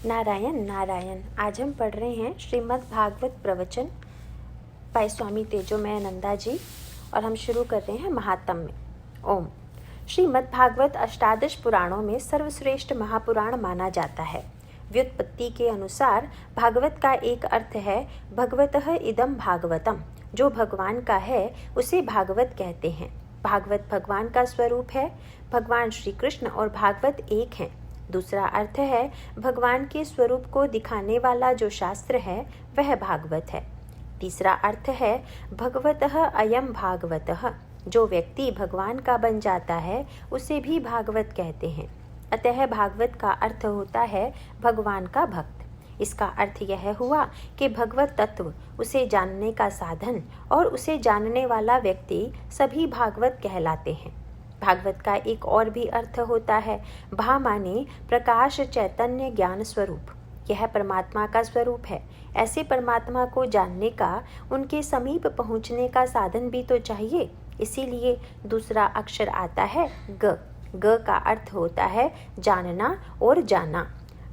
नारायण नारायण। आज हम पढ़ रहे हैं श्रीमद् भागवत प्रवचन बाय स्वामी तेजोमयानंदा जी और हम शुरू कर रहे हैं महात्म्य। ओम। श्रीमद् भागवत अष्टादश पुराणों में सर्वश्रेष्ठ महापुराण माना जाता है। व्युत्पत्ति के अनुसार भागवत का एक अर्थ है भगवतः इदम भागवतम, जो भगवान का है उसे भागवत कहते हैं। भागवत भगवान का स्वरूप है। भगवान श्री कृष्ण और भागवत एक हैं। दूसरा अर्थ है भगवान के स्वरूप को दिखाने वाला जो शास्त्र है वह भागवत है। तीसरा अर्थ है भगवतः अयम भागवतः, जो व्यक्ति भगवान का बन जाता है उसे भी भागवत कहते हैं। अतः भागवत का अर्थ होता है भगवान का भक्त। इसका अर्थ यह हुआ कि भगवत तत्व, उसे जानने का साधन और उसे जानने वाला व्यक्ति सभी भागवत कहलाते हैं। भागवत का एक और भी अर्थ होता है भा माने प्रकाश, चैतन्य, ज्ञान स्वरूप। यह परमात्मा का स्वरूप है। ऐसे परमात्मा को जानने का, उनके समीप पहुंचने का साधन भी तो चाहिए। इसीलिए दूसरा अक्षर आता है ग। ग का अर्थ होता है जानना और जाना।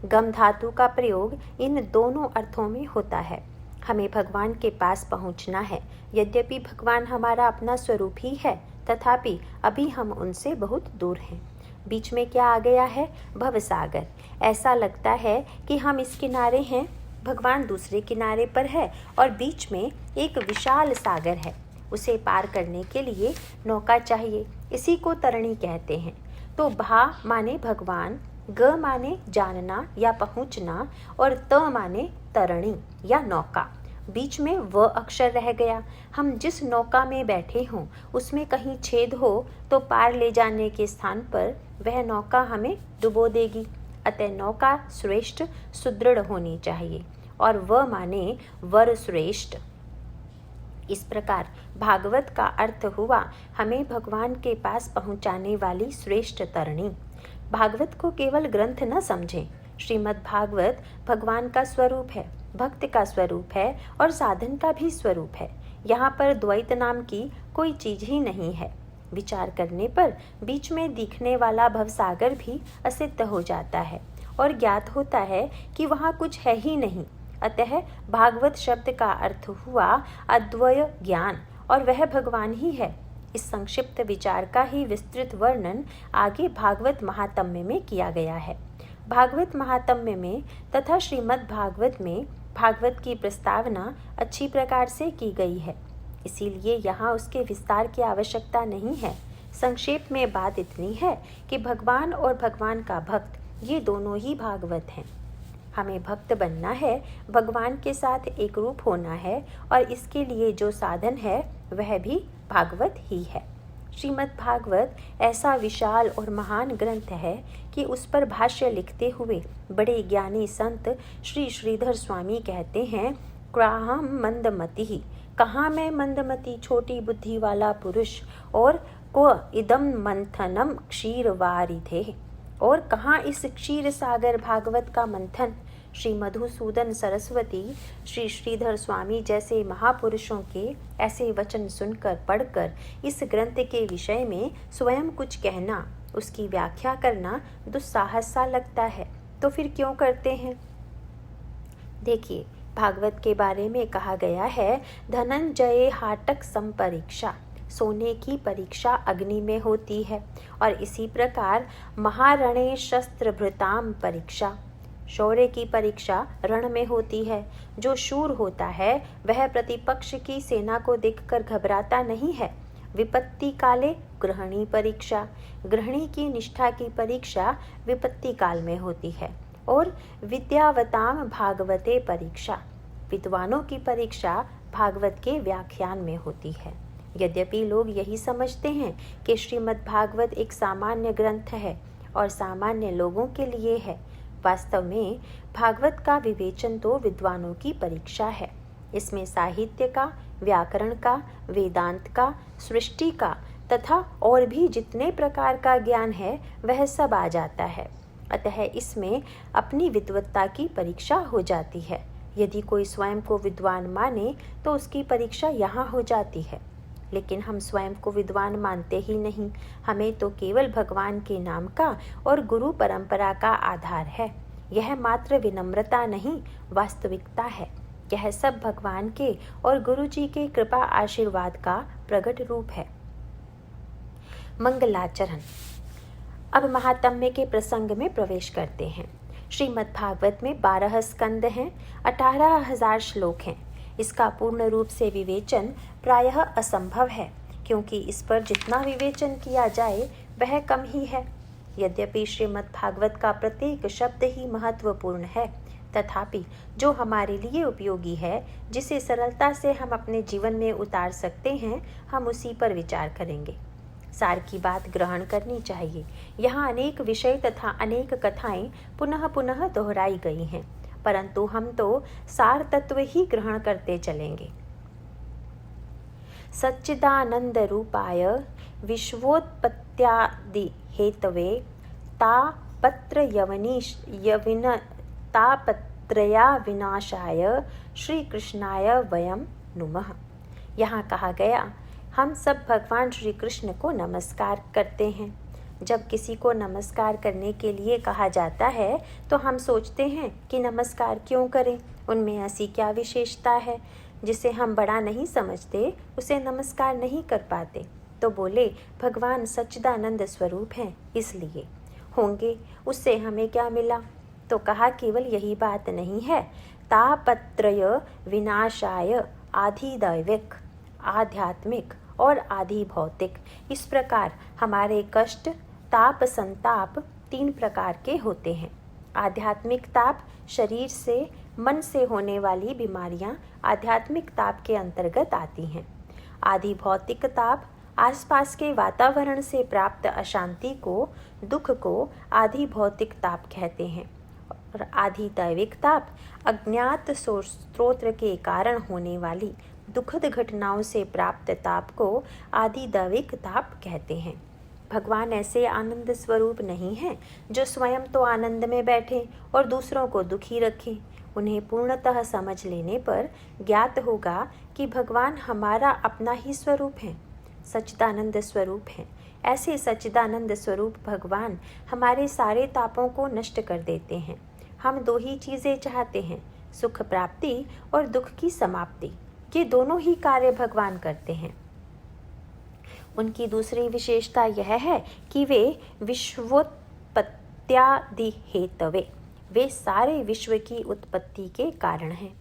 गम धातु का प्रयोग इन दोनों अर्थों में होता है। हमें भगवान के पास पहुंचना है। यद्यपि भगवान हमारा अपना स्वरूप ही है, तथापि अभी हम उनसे बहुत दूर हैं। बीच में क्या आ गया है? भवसागर। ऐसा लगता है कि हम इस किनारे हैं, भगवान दूसरे किनारे पर है और बीच में एक विशाल सागर है। उसे पार करने के लिए नौका चाहिए। इसी को तरणी कहते हैं। तो भा माने भगवान, ग माने जानना या पहुंचना और त माने तरणी या नौका। बीच में व अक्षर रह गया। हम जिस नौका में बैठे हों उसमें कहीं छेद हो तो पार ले जाने के स्थान पर वह नौका हमें डुबो देगी। अतः नौका श्रेष्ठ, सुदृढ़ होनी चाहिए और व माने वर श्रेष्ठ। इस प्रकार भागवत का अर्थ हुआ हमें भगवान के पास पहुंचाने वाली श्रेष्ठ तरणी। भागवत को केवल ग्रंथ न समझें। श्रीमद् भागवत भगवान का स्वरूप है, भक्त का स्वरूप है और साधन का भी स्वरूप है। यहाँ पर द्वैत नाम की कोई चीज ही नहीं है। विचार करने पर बीच में दिखने वाला भवसागर भी असिद्ध हो जाता है और ज्ञात होता है कि वहाँ कुछ है ही नहीं। अतः भागवत शब्द का अर्थ हुआ अद्वय ज्ञान और वह भगवान ही है। इस संक्षिप्त विचार का ही विस्तृत वर्णन आगे भागवत महात्म्य में किया गया है। भागवत महात्म्य में तथा श्रीमद् भागवत में भागवत की प्रस्तावना अच्छी प्रकार से की गई है, इसीलिए यहाँ उसके विस्तार की आवश्यकता नहीं है। संक्षेप में बात इतनी है कि भगवान और भगवान का भक्त ये दोनों ही भागवत हैं। हमें भक्त बनना है, भगवान के साथ एक रूप होना है और इसके लिए जो साधन है वह भी भागवत ही है। श्रीमद् भागवत ऐसा विशाल और महान ग्रंथ है कि उस पर भाष्य लिखते हुए बड़े ज्ञानी संत श्री श्रीधर स्वामी कहते हैं, क्वाहम मंदमति, कहाँ मैं मंदमती छोटी बुद्धि वाला पुरुष, और क्व इदम मंथनम क्षीर वारिधे, और कहाँ इस क्षीर सागर भागवत का मंथन। श्री मधुसूदन सरस्वती, श्री श्रीधर स्वामी जैसे महापुरुषों के ऐसे वचन सुनकर पढ़कर इस ग्रंथ के विषय में स्वयं कुछ कहना, उसकी व्याख्या करना दुस्साहस सा लगता है। तो फिर क्यों करते हैं? देखिए, भागवत के बारे में कहा गया है धनंजय हाटक संपरीक्षा, सोने की परीक्षा अग्नि में होती है और इसी प्रकार महारणे शस्त्र भृताम परीक्षा, शौर्य की परीक्षा रण में होती है। जो शूर होता है वह प्रतिपक्ष की सेना को देखकर घबराता नहीं है। विपत्ति काले गृहिणी परीक्षा, गृहिणी की निष्ठा की परीक्षा विपत्ति काल में होती है। और विद्यावताम भागवते परीक्षा, विद्वानों की परीक्षा भागवत के व्याख्यान में होती है। यद्यपि लोग यही समझते हैं कि श्रीमद् भागवत एक सामान्य ग्रंथ है और सामान्य लोगों के लिए है, वास्तव में भागवत का विवेचन तो विद्वानों की परीक्षा है। इसमें साहित्य का, व्याकरण का, वेदांत का, सृष्टि का तथा और भी जितने प्रकार का ज्ञान है वह सब आ जाता है। अतः इसमें अपनी विद्वत्ता की परीक्षा हो जाती है। यदि कोई स्वयं को विद्वान माने तो उसकी परीक्षा यहाँ हो जाती है। लेकिन हम स्वयं को विद्वान मानते ही नहीं। हमें तो केवल भगवान के नाम का और गुरु परंपरा का आधार है। यह मात्र विनम्रता नहीं, वास्तविकता है। यह सब भगवान के और गुरु जी के कृपा आशीर्वाद का प्रकट रूप है। मंगलाचरण। अब महात्म्य के प्रसंग में प्रवेश करते हैं। श्रीमद् भागवत में 12 स्कंद हैं, 18,000 श्लोक हैं। इसका पूर्ण रूप से विवेचन प्रायः असंभव है, क्योंकि इस पर जितना विवेचन किया जाए वह कम ही है। यद्यपि श्रीमद् भागवत का प्रत्येक शब्द ही महत्वपूर्ण है, तथापि जो हमारे लिए उपयोगी है, जिसे सरलता से हम अपने जीवन में उतार सकते हैं, हम उसी पर विचार करेंगे। सार की बात ग्रहण करनी चाहिए। यहाँ अनेक विषय तथा अनेक कथाएं पुनः पुनः दोहराई गई हैं, परंतु हम तो सार तत्व ही ग्रहण करते चलेंगे। सच्चिदानंद रूपाय विश्वोत्पत्त्यादि हेतवे तापत्रया विनाशाय श्री कृष्णाय वयम नुमः। यहाँ कहा गया, हम सब भगवान श्री कृष्ण को नमस्कार करते हैं। जब किसी को नमस्कार करने के लिए कहा जाता है तो हम सोचते हैं कि नमस्कार क्यों करें, उनमें ऐसी क्या विशेषता है जिसे हम बड़ा नहीं समझते, उसे नमस्कार नहीं कर पाते। तो बोले, भगवान सच्चिदानंद स्वरूप हैं, इसलिए होंगे। उससे हमें क्या मिला? तो कहा, केवल यही बात नहीं है, तापत्रय विनाशाय आधिदैविक, आध्यात्मिक और आधि भौतिक। इस प्रकार हमारे कष्ट, ताप, संताप 3 प्रकार के होते हैं। आध्यात्मिक ताप शरीर से, मन से होने वाली बीमारियां आध्यात्मिक ताप के अंतर्गत आती हैं। आधि भौतिक ताप आसपास के वातावरण से प्राप्त अशांति को, दुख को आधि भौतिक ताप कहते हैं। और आधि दैविक ताप अज्ञात स्रोत के कारण होने वाली दुखद घटनाओं से प्राप्त ताप को आदि दैविक ताप कहते हैं। भगवान ऐसे आनंद स्वरूप नहीं हैं जो स्वयं तो आनंद में बैठे और दूसरों को दुखी रखें। उन्हें पूर्णतः समझ लेने पर ज्ञात होगा कि भगवान हमारा अपना ही स्वरूप है, सच्चिदानंद स्वरूप है। ऐसे सच्चिदानंद स्वरूप भगवान हमारे सारे तापों को नष्ट कर देते हैं। हम 2 ही चीज़ें चाहते हैं, सुख प्राप्ति और दुख की समाप्ति। ये दोनों ही कार्य भगवान करते हैं। उनकी दूसरी विशेषता यह है कि वे विश्वोत्पत्त्यादि हेतवे, वे सारे विश्व की उत्पत्ति के कारण हैं।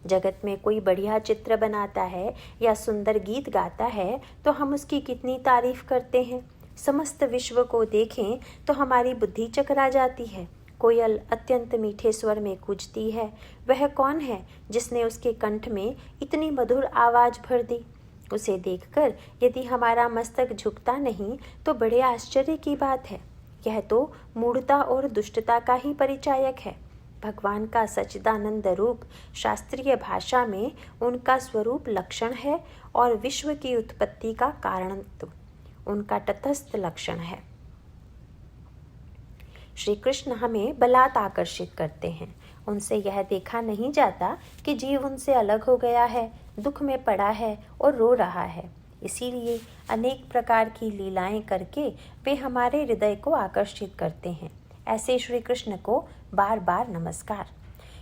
जगत में कोई बढ़िया चित्र बनाता है या सुंदर गीत गाता है तो हम उसकी कितनी तारीफ करते हैं। समस्त विश्व को देखें तो हमारी बुद्धि चकरा जाती है। कोयल अत्यंत मीठे स्वर में कूजती है, वह कौन है जिसने उसके कंठ में इतनी मधुर आवाज भर दी? उसे देखकर यदि हमारा मस्तक झुकता नहीं तो बड़े आश्चर्य की बात है। यह तो मूढ़ता और दुष्टता का ही परिचायक है। भगवान का सच्चिदानंद रूप शास्त्रीय भाषा में उनका स्वरूप लक्षण है और विश्व की उत्पत्ति का कारणत्व उनका तटस्थ लक्षण है। श्री कृष्ण हमें बलात् आकर्षित करते हैं। उनसे यह देखा नहीं जाता कि जीव उनसे अलग हो गया है, दुख में पड़ा है और रो रहा है। इसीलिए अनेक प्रकार की लीलाएं करके वे हमारे हृदय को आकर्षित करते हैं। ऐसे श्री कृष्ण को बार बार नमस्कार।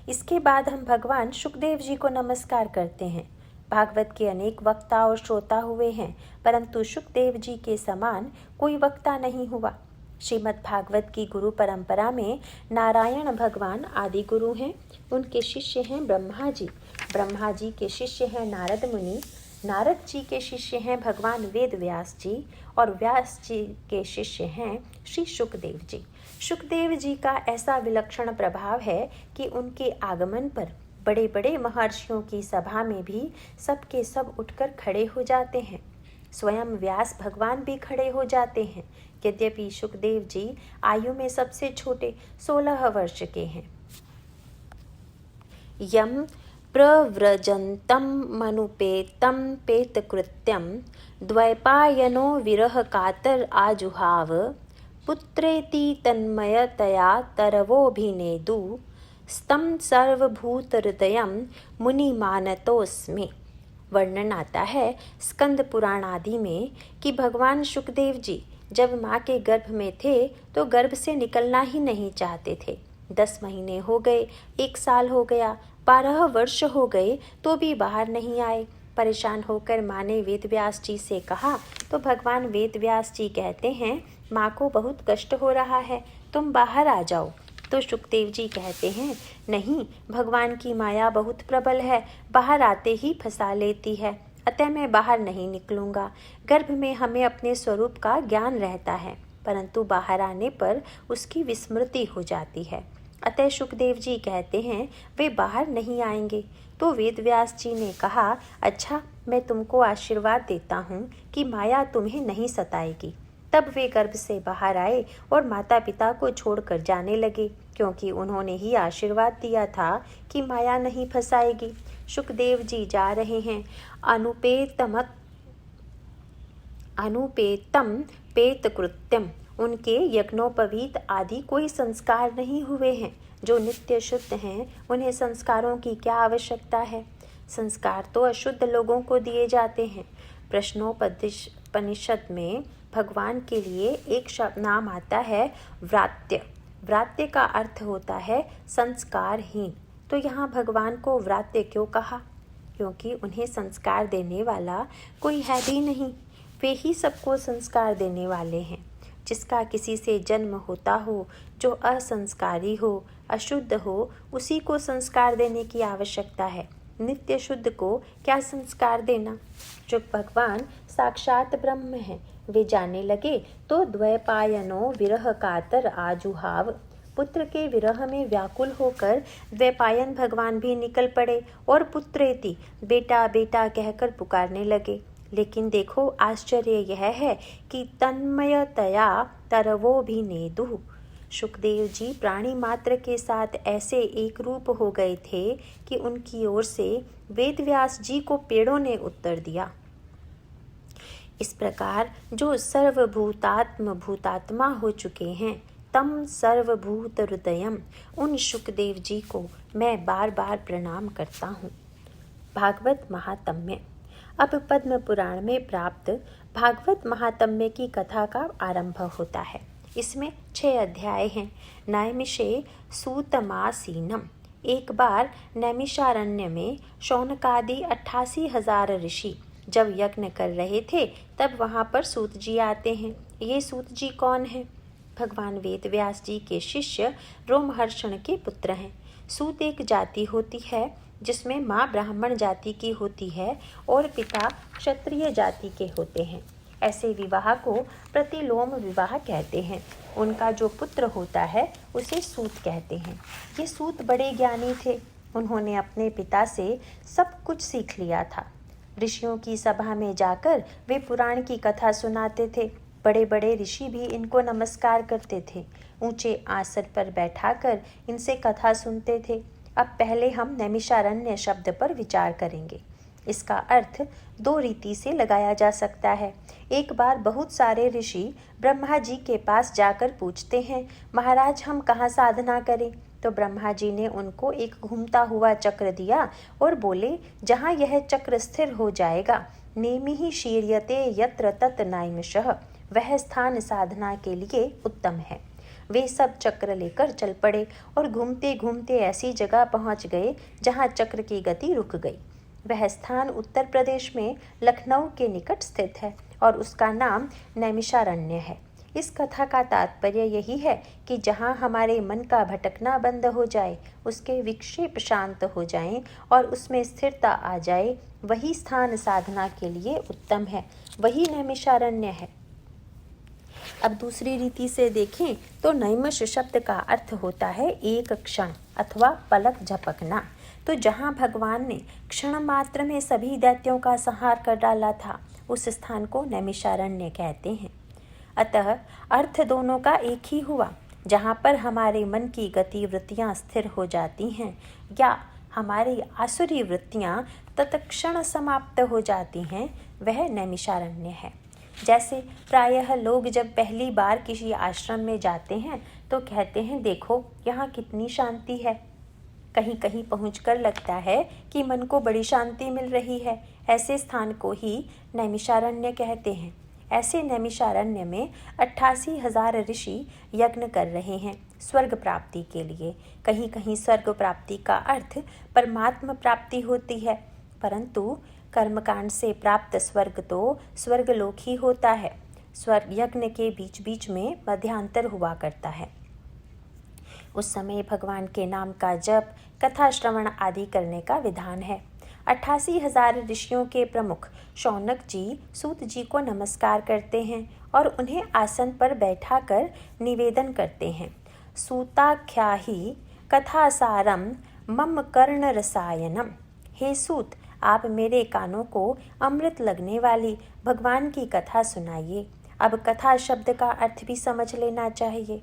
इसके बाद हम भगवान शुकदेव जी को नमस्कार करते हैं। भागवत के अनेक वक्ता और श्रोता हुए हैं, परंतु शुकदेव जी के समान कोई वक्ता नहीं हुआ। श्रीमद् भागवत की गुरु परंपरा में नारायण भगवान आदि गुरु हैं। उनके शिष्य हैं ब्रह्मा जी, ब्रह्मा जी के शिष्य हैं नारद मुनि, नारद जी के शिष्य हैं भगवान वेद व्यास जी और व्यास जी के शिष्य हैं श्री शुकदेव जी। शुकदेव जी का ऐसा विलक्षण प्रभाव है कि उनके आगमन पर बड़े बड़े महर्षियों की सभा में भी सबके सब उठकर खड़े हो जाते हैं। स्वयं व्यास भगवान भी खड़े हो जाते हैं। यद्यपि शुकदेव जी आयु में सबसे छोटे 16 वर्ष के हैं। यम प्रव्रजन्तं मनुपेतं पेतकृत्यं द्वैपायनो विरह कातर आजुहाव पुत्रेति तन्मयतया तरवोभिनेदु स्तं सर्वभूतहृदयं मुनिमानतोऽस्मि। वर्णन आता है स्कंद पुराण आदि में कि भगवान शुकदेव जी जब माँ के गर्भ में थे तो गर्भ से निकलना ही नहीं चाहते थे। 10 महीने हो गए, 1 साल हो गया, 12 वर्ष हो गए तो भी बाहर नहीं आए। परेशान होकर माँ ने वेद व्यास जी से कहा तो भगवान वेद व्यास जी कहते हैं, माँ को बहुत कष्ट हो रहा है, तुम बाहर आ जाओ। तो सुखदेव जी कहते हैं, नहीं, भगवान की माया बहुत प्रबल है, बाहर आते ही फंसा लेती है, अतः मैं बाहर नहीं निकलूंगा। गर्भ में हमें अपने स्वरूप का ज्ञान रहता है, परंतु बाहर आने पर उसकी विस्मृति हो जाती है। अतः सुखदेव जी कहते हैं, वे बाहर नहीं आएंगे। तो वेद व्यास जी ने कहा, अच्छा, मैं तुमको आशीर्वाद देता हूँ कि माया तुम्हें नहीं सताएगी। तब वे गर्भ से बाहर आए और माता पिता को छोड़कर जाने लगे, क्योंकि उन्होंने ही आशीर्वाद दिया था कि माया नहीं फंसाएगी। सुखदेव जी जा रहे हैं। अनुपेतम पेत कृत्यम, उनके यज्ञोपवीत आदि कोई संस्कार नहीं हुए हैं। जो नित्य शुद्ध हैं, उन्हें संस्कारों की क्या आवश्यकता है। संस्कार तो अशुद्ध लोगों को दिए जाते हैं। प्रश्नोपनिषद में भगवान के लिए एक नाम आता है व्रात्य। व्रात्य का अर्थ होता है संस्कारहीन। तो यहाँ भगवान को व्रात्य क्यों कहा? क्योंकि उन्हें संस्कार देने वाला कोई है भी नहीं। वे ही सबको संस्कार देने वाले हैं। जिसका किसी से जन्म होता हो, जो असंस्कारी हो, अशुद्ध हो, उसी को संस्कार देने की आवश्यकता है। नित्य शुद्ध को क्या संस्कार देना? जो भगवान साक्षात ब्रह्म है, वे जाने लगे तो द्वैपायनो विरह कातर आजुहाव। पुत्र के विरह में व्याकुल होकर द्वैपायन भगवान भी निकल पड़े और पुत्रेति, बेटा बेटा कहकर पुकारने लगे। लेकिन देखो, आश्चर्य यह है कि तन्मयतया तरवो भी नेदु। सुखदेव जी प्राणी मात्र के साथ ऐसे एक रूप हो गए थे कि उनकी ओर से वेद व्यास जी को पेड़ों ने उत्तर दिया। इस प्रकार जो भूतात्मा हो चुके हैं, तम सर्वभूत हृदयम, उन सुखदेव जी को मैं बार बार प्रणाम करता हूँ। भागवत महात्म्य। अब पद्म पुराण में प्राप्त भागवत महात्म्य की कथा का आरंभ होता है। इसमें 6 अध्याय हैं। नैमिषे सूतमासीनम। एक बार नैमिषारण्य में शौनकादि 88,000 ऋषि जब यज्ञ कर रहे थे, तब वहाँ पर सूत जी आते हैं। ये सूत जी कौन है? भगवान वेद व्यास जी के शिष्य रोमहर्षण के पुत्र हैं। सूत एक जाति होती है जिसमें माँ ब्राह्मण जाति की होती है और पिता क्षत्रिय जाति के होते हैं। ऐसे विवाह को प्रतिलोम विवाह कहते हैं। उनका जो पुत्र होता है उसे सूत कहते हैं। ये सूत बड़े ज्ञानी थे। उन्होंने अपने पिता से सब कुछ सीख लिया था। ऋषियों की सभा में जाकर वे पुराण की कथा सुनाते थे। बड़े बड़े ऋषि भी इनको नमस्कार करते थे। ऊंचे आसन पर बैठाकर इनसे कथा सुनते थे। अब पहले हम नैमिषारण्य शब्द पर विचार करेंगे। इसका अर्थ 2 रीति से लगाया जा सकता है। एक बार बहुत सारे ऋषि ब्रह्मा जी के पास जाकर पूछते हैं, महाराज हम कहाँ साधना करें? तो ब्रह्मा जी ने उनको एक घूमता हुआ चक्र दिया और बोले, जहाँ यह चक्र स्थिर हो जाएगा, नेमिहि शीर्यते यत्र तत् नैमिषः, वह स्थान साधना के लिए उत्तम है। वे सब चक्र लेकर चल पड़े और घूमते घूमते ऐसी जगह पहुंच गए जहां चक्र की गति रुक गई। वह स्थान उत्तर प्रदेश में लखनऊ के निकट स्थित है और उसका नाम नैमिषारण्य है। इस कथा का तात्पर्य यही है कि जहाँ हमारे मन का भटकना बंद हो जाए, उसके विक्षेप शांत हो जाएं और उसमें स्थिरता आ जाए, वही स्थान साधना के लिए उत्तम है, वही नैमिषारण्य है। अब दूसरी रीति से देखें तो नैमिष शब्द का अर्थ होता है एक क्षण अथवा पलक झपकना। तो जहाँ भगवान ने क्षण मात्र में सभी दैत्यों का संहार कर डाला था, उस स्थान को नैमिषारण्य कहते हैं। अतः अर्थ दोनों का एक ही हुआ। जहाँ पर हमारे मन की गति वृत्तियाँ स्थिर हो जाती हैं या हमारी आसुरी वृत्तियाँ तत्क्षण समाप्त हो जाती हैं, वह नैमिषारण्य है। जैसे प्रायः लोग जब पहली बार किसी आश्रम में जाते हैं तो कहते हैं, देखो यहाँ कितनी शांति है। कहीं कहीं पहुंचकर लगता है कि मन को बड़ी शांति मिल रही है। ऐसे स्थान को ही नैमिषारण्य कहते हैं। ऐसे नैमिषारण्य में 88,000 ऋषि यज्ञ कर रहे हैं। स्वर्ग प्राप्ति के लिए। कहीं कहीं स्वर्ग प्राप्ति का अर्थ परमात्मा प्राप्ति होती है, परंतु कर्मकांड से प्राप्त स्वर्ग तो स्वर्गलोक ही होता है। स्वर्ग यज्ञ के बीच बीच में मध्यांतर हुआ करता है। उस समय भगवान के नाम का जप, कथा श्रवण आदि करने का विधान है। 88,000 ऋषियों के प्रमुख शौनक जी सूत जी को नमस्कार करते हैं और उन्हें आसन पर बैठाकर निवेदन करते हैं। सूताख्याहि कथासारम मम कर्ण रसायनम। हे सूत, आप मेरे कानों को अमृत लगने वाली भगवान की कथा सुनाइए। अब कथा शब्द का अर्थ भी समझ लेना चाहिए।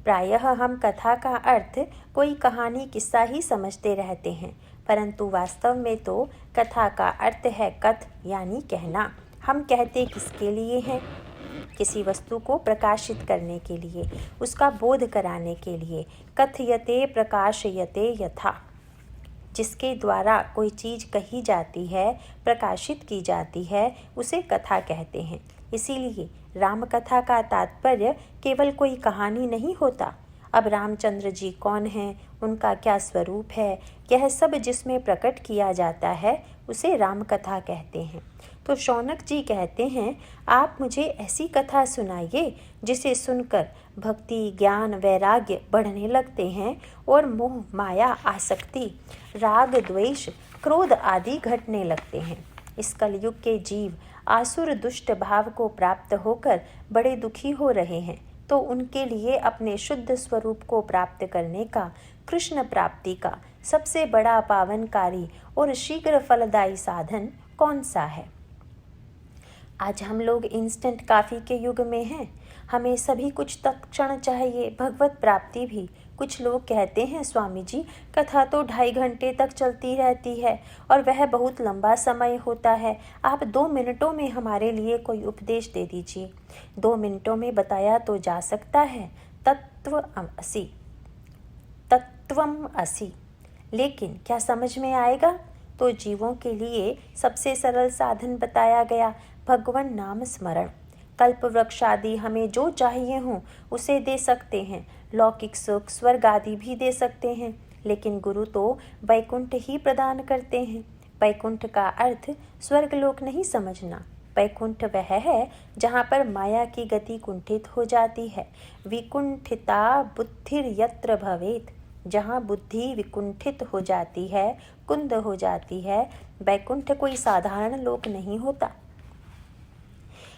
प्रायः हम कथा का अर्थ कोई कहानी किस्सा ही समझते रहते हैं, परंतु वास्तव में तो कथा का अर्थ है कथ यानी कहना। हम कहते किसके लिए हैं? किसी वस्तु को प्रकाशित करने के लिए, उसका बोध कराने के लिए। कथयते प्रकाशयते यथा। जिसके द्वारा कोई चीज़ कही जाती है, प्रकाशित की जाती है, उसे कथा कहते हैं। इसीलिए राम कथा का तात्पर्य केवल कोई कहानी नहीं होता। अब रामचंद्र जी कौन हैं, उनका क्या स्वरूप है, यह सब जिसमें प्रकट किया जाता है उसे राम कथा कहते हैं। तो शौनक जी कहते हैं, आप मुझे ऐसी कथा सुनाइए जिसे सुनकर भक्ति, ज्ञान, वैराग्य बढ़ने लगते हैं और मोह, माया, आसक्ति, राग, द्वेष, क्रोध आदि घटने लगते हैं। इस कलयुग के जीव आसुर दुष्ट भाव को प्राप्त होकर बड़े दुखी हो रहे हैं, तो उनके लिए अपने शुद्ध स्वरूप को प्राप्त करने का, कृष्ण प्राप्ति का सबसे बड़ा पावनकारी और शीघ्र फलदायी साधन कौन सा है? आज हम लोग इंस्टेंट कॉफ़ी के युग में हैं। हमें सभी कुछ तत्क्षण चाहिए, भगवत प्राप्ति भी। कुछ लोग कहते हैं, स्वामी जी कथा तो 2.5 घंटे तक चलती रहती है और वह बहुत लंबा समय होता है। आप 2 मिनटों में हमारे लिए कोई उपदेश दे दीजिए। 2 मिनटों में बताया तो जा सकता है तत्वम असि, लेकिन क्या समझ में आएगा? तो जीवों के लिए सबसे सरल साधन बताया गया, भगवान नाम स्मरण। कल्प वृक्ष आदि हमें जो चाहिए हो उसे दे सकते हैं, लौकिक सुख, स्वर्ग आदि भी दे सकते हैं, लेकिन गुरु तो वैकुंठ ही प्रदान करते हैं। वैकुंठ का अर्थ स्वर्गलोक नहीं समझना। वैकुंठ वह है जहाँ पर माया की गति कुंठित हो जाती है। विकुंठिता बुद्धिर यत्र भवेत। जहाँ बुद्धि विकुंठित हो जाती है, कुंद हो जाती है, वैकुंठ कोई साधारण लोक नहीं होता।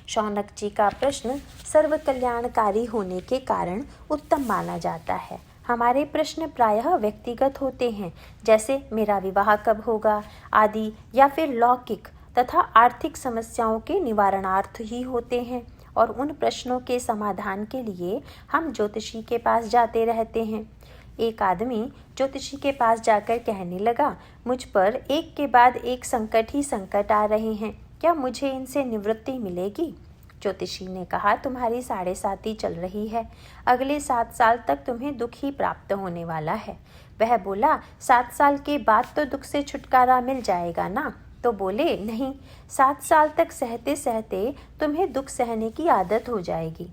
शौनक जी का प्रश्न सर्व कल्याणकारी होने के कारण उत्तम माना जाता है। हमारे प्रश्न प्रायः व्यक्तिगत होते हैं, जैसे मेरा विवाह कब होगा आदि, या फिर लौकिक तथा आर्थिक समस्याओं के निवारणार्थ ही होते हैं। और उन प्रश्नों के समाधान के लिए हम ज्योतिषी के पास जाते रहते हैं। एक आदमी ज्योतिषी के पास जाकर कहने लगा, मुझ पर एक के बाद एक संकट ही संकट आ रहे हैं, क्या मुझे इनसे निवृत्ति मिलेगी? ज्योतिषी ने कहा, तुम्हारी 7.5 चल रही है, अगले 7 साल तक तुम्हें दुख ही प्राप्त होने वाला है। वह बोला, 7 साल के बाद तो दुख से छुटकारा मिल जाएगा ना? तो बोले, नहीं, 7 साल तक सहते सहते तुम्हें दुख सहने की आदत हो जाएगी।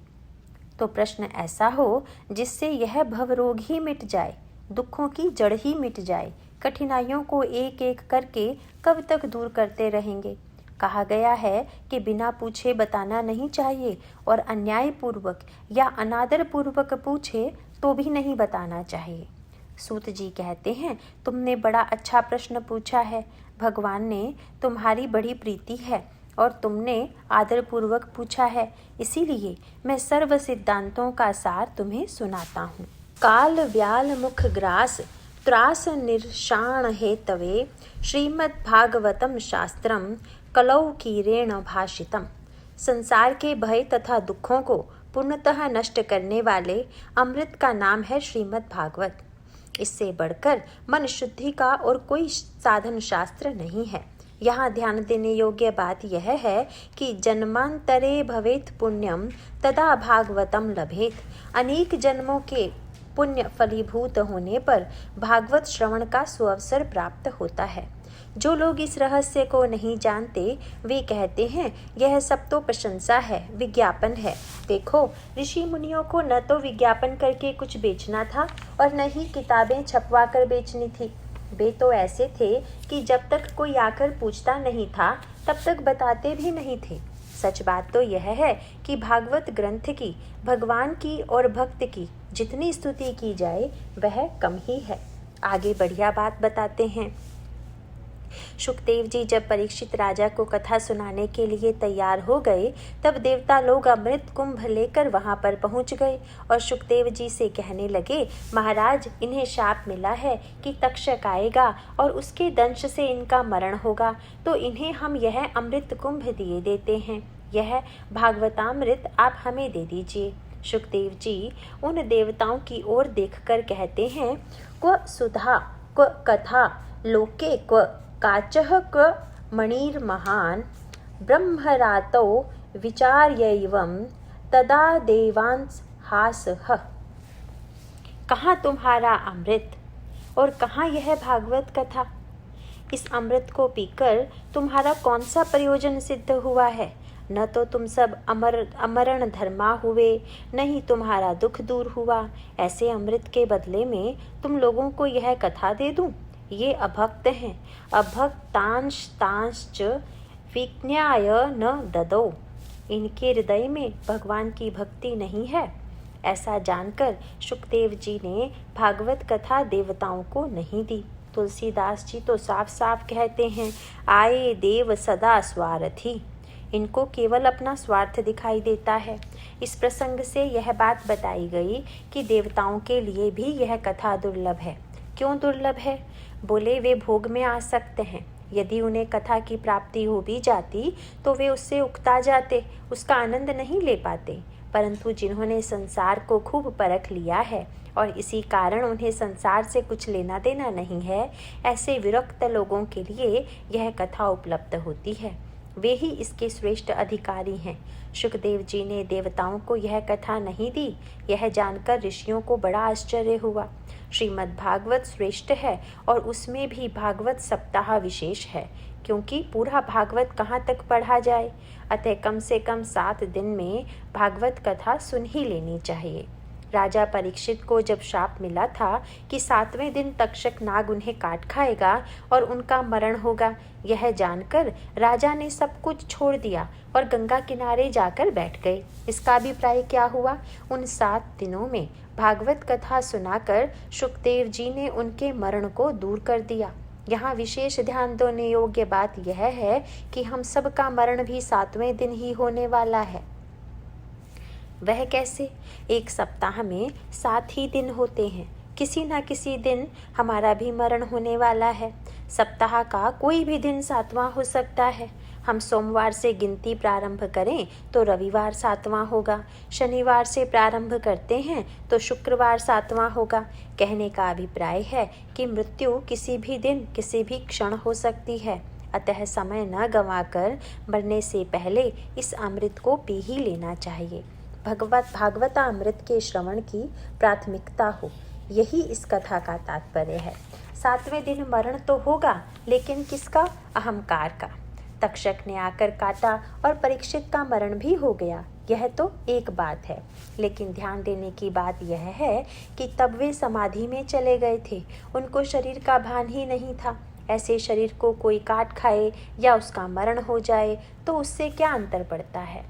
तो प्रश्न ऐसा हो जिससे यह भवरोग ही मिट जाए, दुखों की जड़ ही मिट जाए, कठिनाइयों को एक एक करके कब तक दूर करते रहेंगे? कहा गया है कि बिना पूछे बताना नहीं चाहिए और अन्यायपूर्वक या अनादरपूर्वक पूछे तो भी नहीं बताना चाहिए। सूत जी कहते हैं, तुमने बड़ा अच्छा प्रश्न पूछा है। भगवान ने तुम्हारी बड़ी प्रीति है और तुमने आदरपूर्वक पूछा है, इसीलिए मैं सर्व सिद्धांतों का सार तुम्हें सुनाता हूँ। काल व्याल मुख ग्रास त्रास निर्षाण हेतवे श्रीमद्भागवतम शास्त्रम कलौ कीरेण भाषितम। संसार के भय तथा दुखों को पूर्णतः नष्ट करने वाले अमृत का नाम है श्रीमद् भागवत। इससे बढ़कर मन शुद्धि का और कोई साधन शास्त्र नहीं है। यहाँ ध्यान देने योग्य बात यह है कि जन्मांतरे भवेत पुण्यम तदा भागवतम लभेत। अनेक जन्मों के पुण्य फलीभूत होने पर भागवत श्रवण का सुअवसर प्राप्त होता है। जो लोग इस रहस्य को नहीं जानते वे कहते हैं यह सब तो प्रशंसा है, विज्ञापन है। देखो, ऋषि मुनियों को न तो विज्ञापन करके कुछ बेचना था और न ही किताबें छपवा कर बेचनी थी। वे तो ऐसे थे कि जब तक कोई आकर पूछता नहीं था तब तक बताते भी नहीं थे। सच बात तो यह है कि भागवत ग्रंथ की, भगवान की और भक्त की जितनी स्तुति की जाए वह कम ही है। आगे बढ़िया बात बताते हैं। शुकदेव जी जब परीक्षित राजा को कथा सुनाने के लिए तैयार हो गए तब देवता लोग अमृत कुंभ लेकर वहां पर पहुंच गए और शुकदेव जी से कहने लगे, महाराज, इन्हें शाप मिला है कि तक्षक आएगा और उसके दंश से इनका मरण होगा, तो इन्हें हम यह अमृत कुंभ दिए देते हैं। यह भागवतामृत आप हमें दे दीजिए। शुकदेव जी उन देवताओं की ओर देखकर कहते हैं, क्व सुधा क्व कथा लोके क्व काचः क्व मणिर्महान् ब्रह्मरातो विचार्यैवं तदा देवांस हासः। कहाँ तुम्हारा अमृत और कहाँ यह भागवत कथा? इस अमृत को पीकर तुम्हारा कौन सा प्रयोजन सिद्ध हुआ है? न तो तुम सब अमरण धर्मा हुए, न ही तुम्हारा दुख दूर हुआ। ऐसे अमृत के बदले में तुम लोगों को यह कथा दे दूं? ये अभक्त हैं। अभक्तांश तांश्च विज्ञाय न ददो। इनके हृदय में भगवान की भक्ति नहीं है। ऐसा जानकर शुकदेव जी ने भागवत कथा देवताओं को नहीं दी। तुलसीदास जी तो साफ साफ कहते हैं, आए देव सदा स्वार्थी। इनको केवल अपना स्वार्थ दिखाई देता है। इस प्रसंग से यह बात बताई गई कि देवताओं के लिए भी यह कथा दुर्लभ है। क्यों दुर्लभ है? बोले, वे भोग में आ सकते हैं। यदि उन्हें कथा की प्राप्ति हो भी जाती तो वे उससे उकता जाते, उसका आनंद नहीं ले पाते। परंतु जिन्होंने संसार को खूब परख लिया है और इसी कारण उन्हें संसार से कुछ लेना देना नहीं है, ऐसे विरक्त लोगों के लिए यह कथा उपलब्ध होती है। वे ही इसके श्रेष्ठ अधिकारी हैं। शुकदेव जी ने देवताओं को यह कथा नहीं दी। यह जानकर ऋषियों को बड़ा आश्चर्य हुआ। श्रीमद् भागवत श्रेष्ठ है और उसमें भी भागवत सप्ताह विशेष है, क्योंकि पूरा भागवत कहाँ तक पढ़ा जाए। अतः कम से कम 7 दिन में भागवत कथा सुन ही लेनी चाहिए। राजा परीक्षित को जब शाप मिला था कि 7वें दिन तक्षक नाग उन्हें काट खाएगा और उनका मरण होगा, यह जानकर राजा ने सब कुछ छोड़ दिया और गंगा किनारे जाकर बैठ गए। इसका अभिप्राय क्या हुआ? उन 7 दिनों में भागवत कथा सुनाकर शुकदेव जी ने उनके मरण को दूर कर दिया। यहाँ विशेष ध्यान देने योग्य बात यह है कि हम सबका मरण भी 7वें दिन ही होने वाला है। वह कैसे? एक सप्ताह में 7 ही दिन होते हैं। किसी न किसी दिन हमारा भी मरण होने वाला है। सप्ताह का कोई भी दिन 7वां हो सकता है। हम सोमवार से गिनती प्रारंभ करें तो रविवार 7वां होगा। शनिवार से प्रारंभ करते हैं तो शुक्रवार 7वां होगा। कहने का अभिप्राय है कि मृत्यु किसी भी दिन, किसी भी क्षण हो सकती है। अतः समय न गंवाकर मरने से पहले इस अमृत को पी ही लेना चाहिए। भागवतामृत के श्रवण की प्राथमिकता हो, यही इस कथा का तात्पर्य है। 7वें दिन मरण तो होगा, लेकिन किसका? अहंकार का। तक्षक ने आकर काटा और परीक्षित का मरण भी हो गया। यह तो एक बात है, लेकिन ध्यान देने की बात यह है कि तब वे समाधि में चले गए थे। उनको शरीर का भान ही नहीं था। ऐसे शरीर को कोई काट खाए या उसका मरण हो जाए तो उससे क्या अंतर पड़ता है?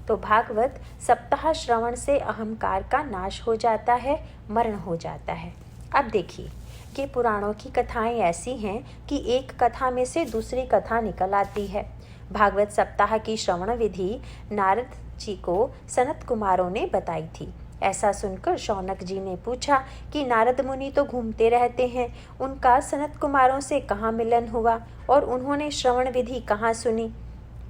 तो भागवत सप्ताह श्रवण से अहंकार का नाश हो जाता है, मरण हो जाता है। अब देखिए, ये पुराणों की कथाएं ऐसी हैं कि एक कथा में से दूसरी कथा निकल आती है। भागवत सप्ताह की श्रवण विधि नारद जी को सनत कुमारों ने बताई थी। ऐसा सुनकर शौनक जी ने पूछा कि नारद मुनि तो घूमते रहते हैं, उनका सनत कुमारों से कहाँ मिलन हुआ और उन्होंने श्रवण विधि कहाँ सुनी?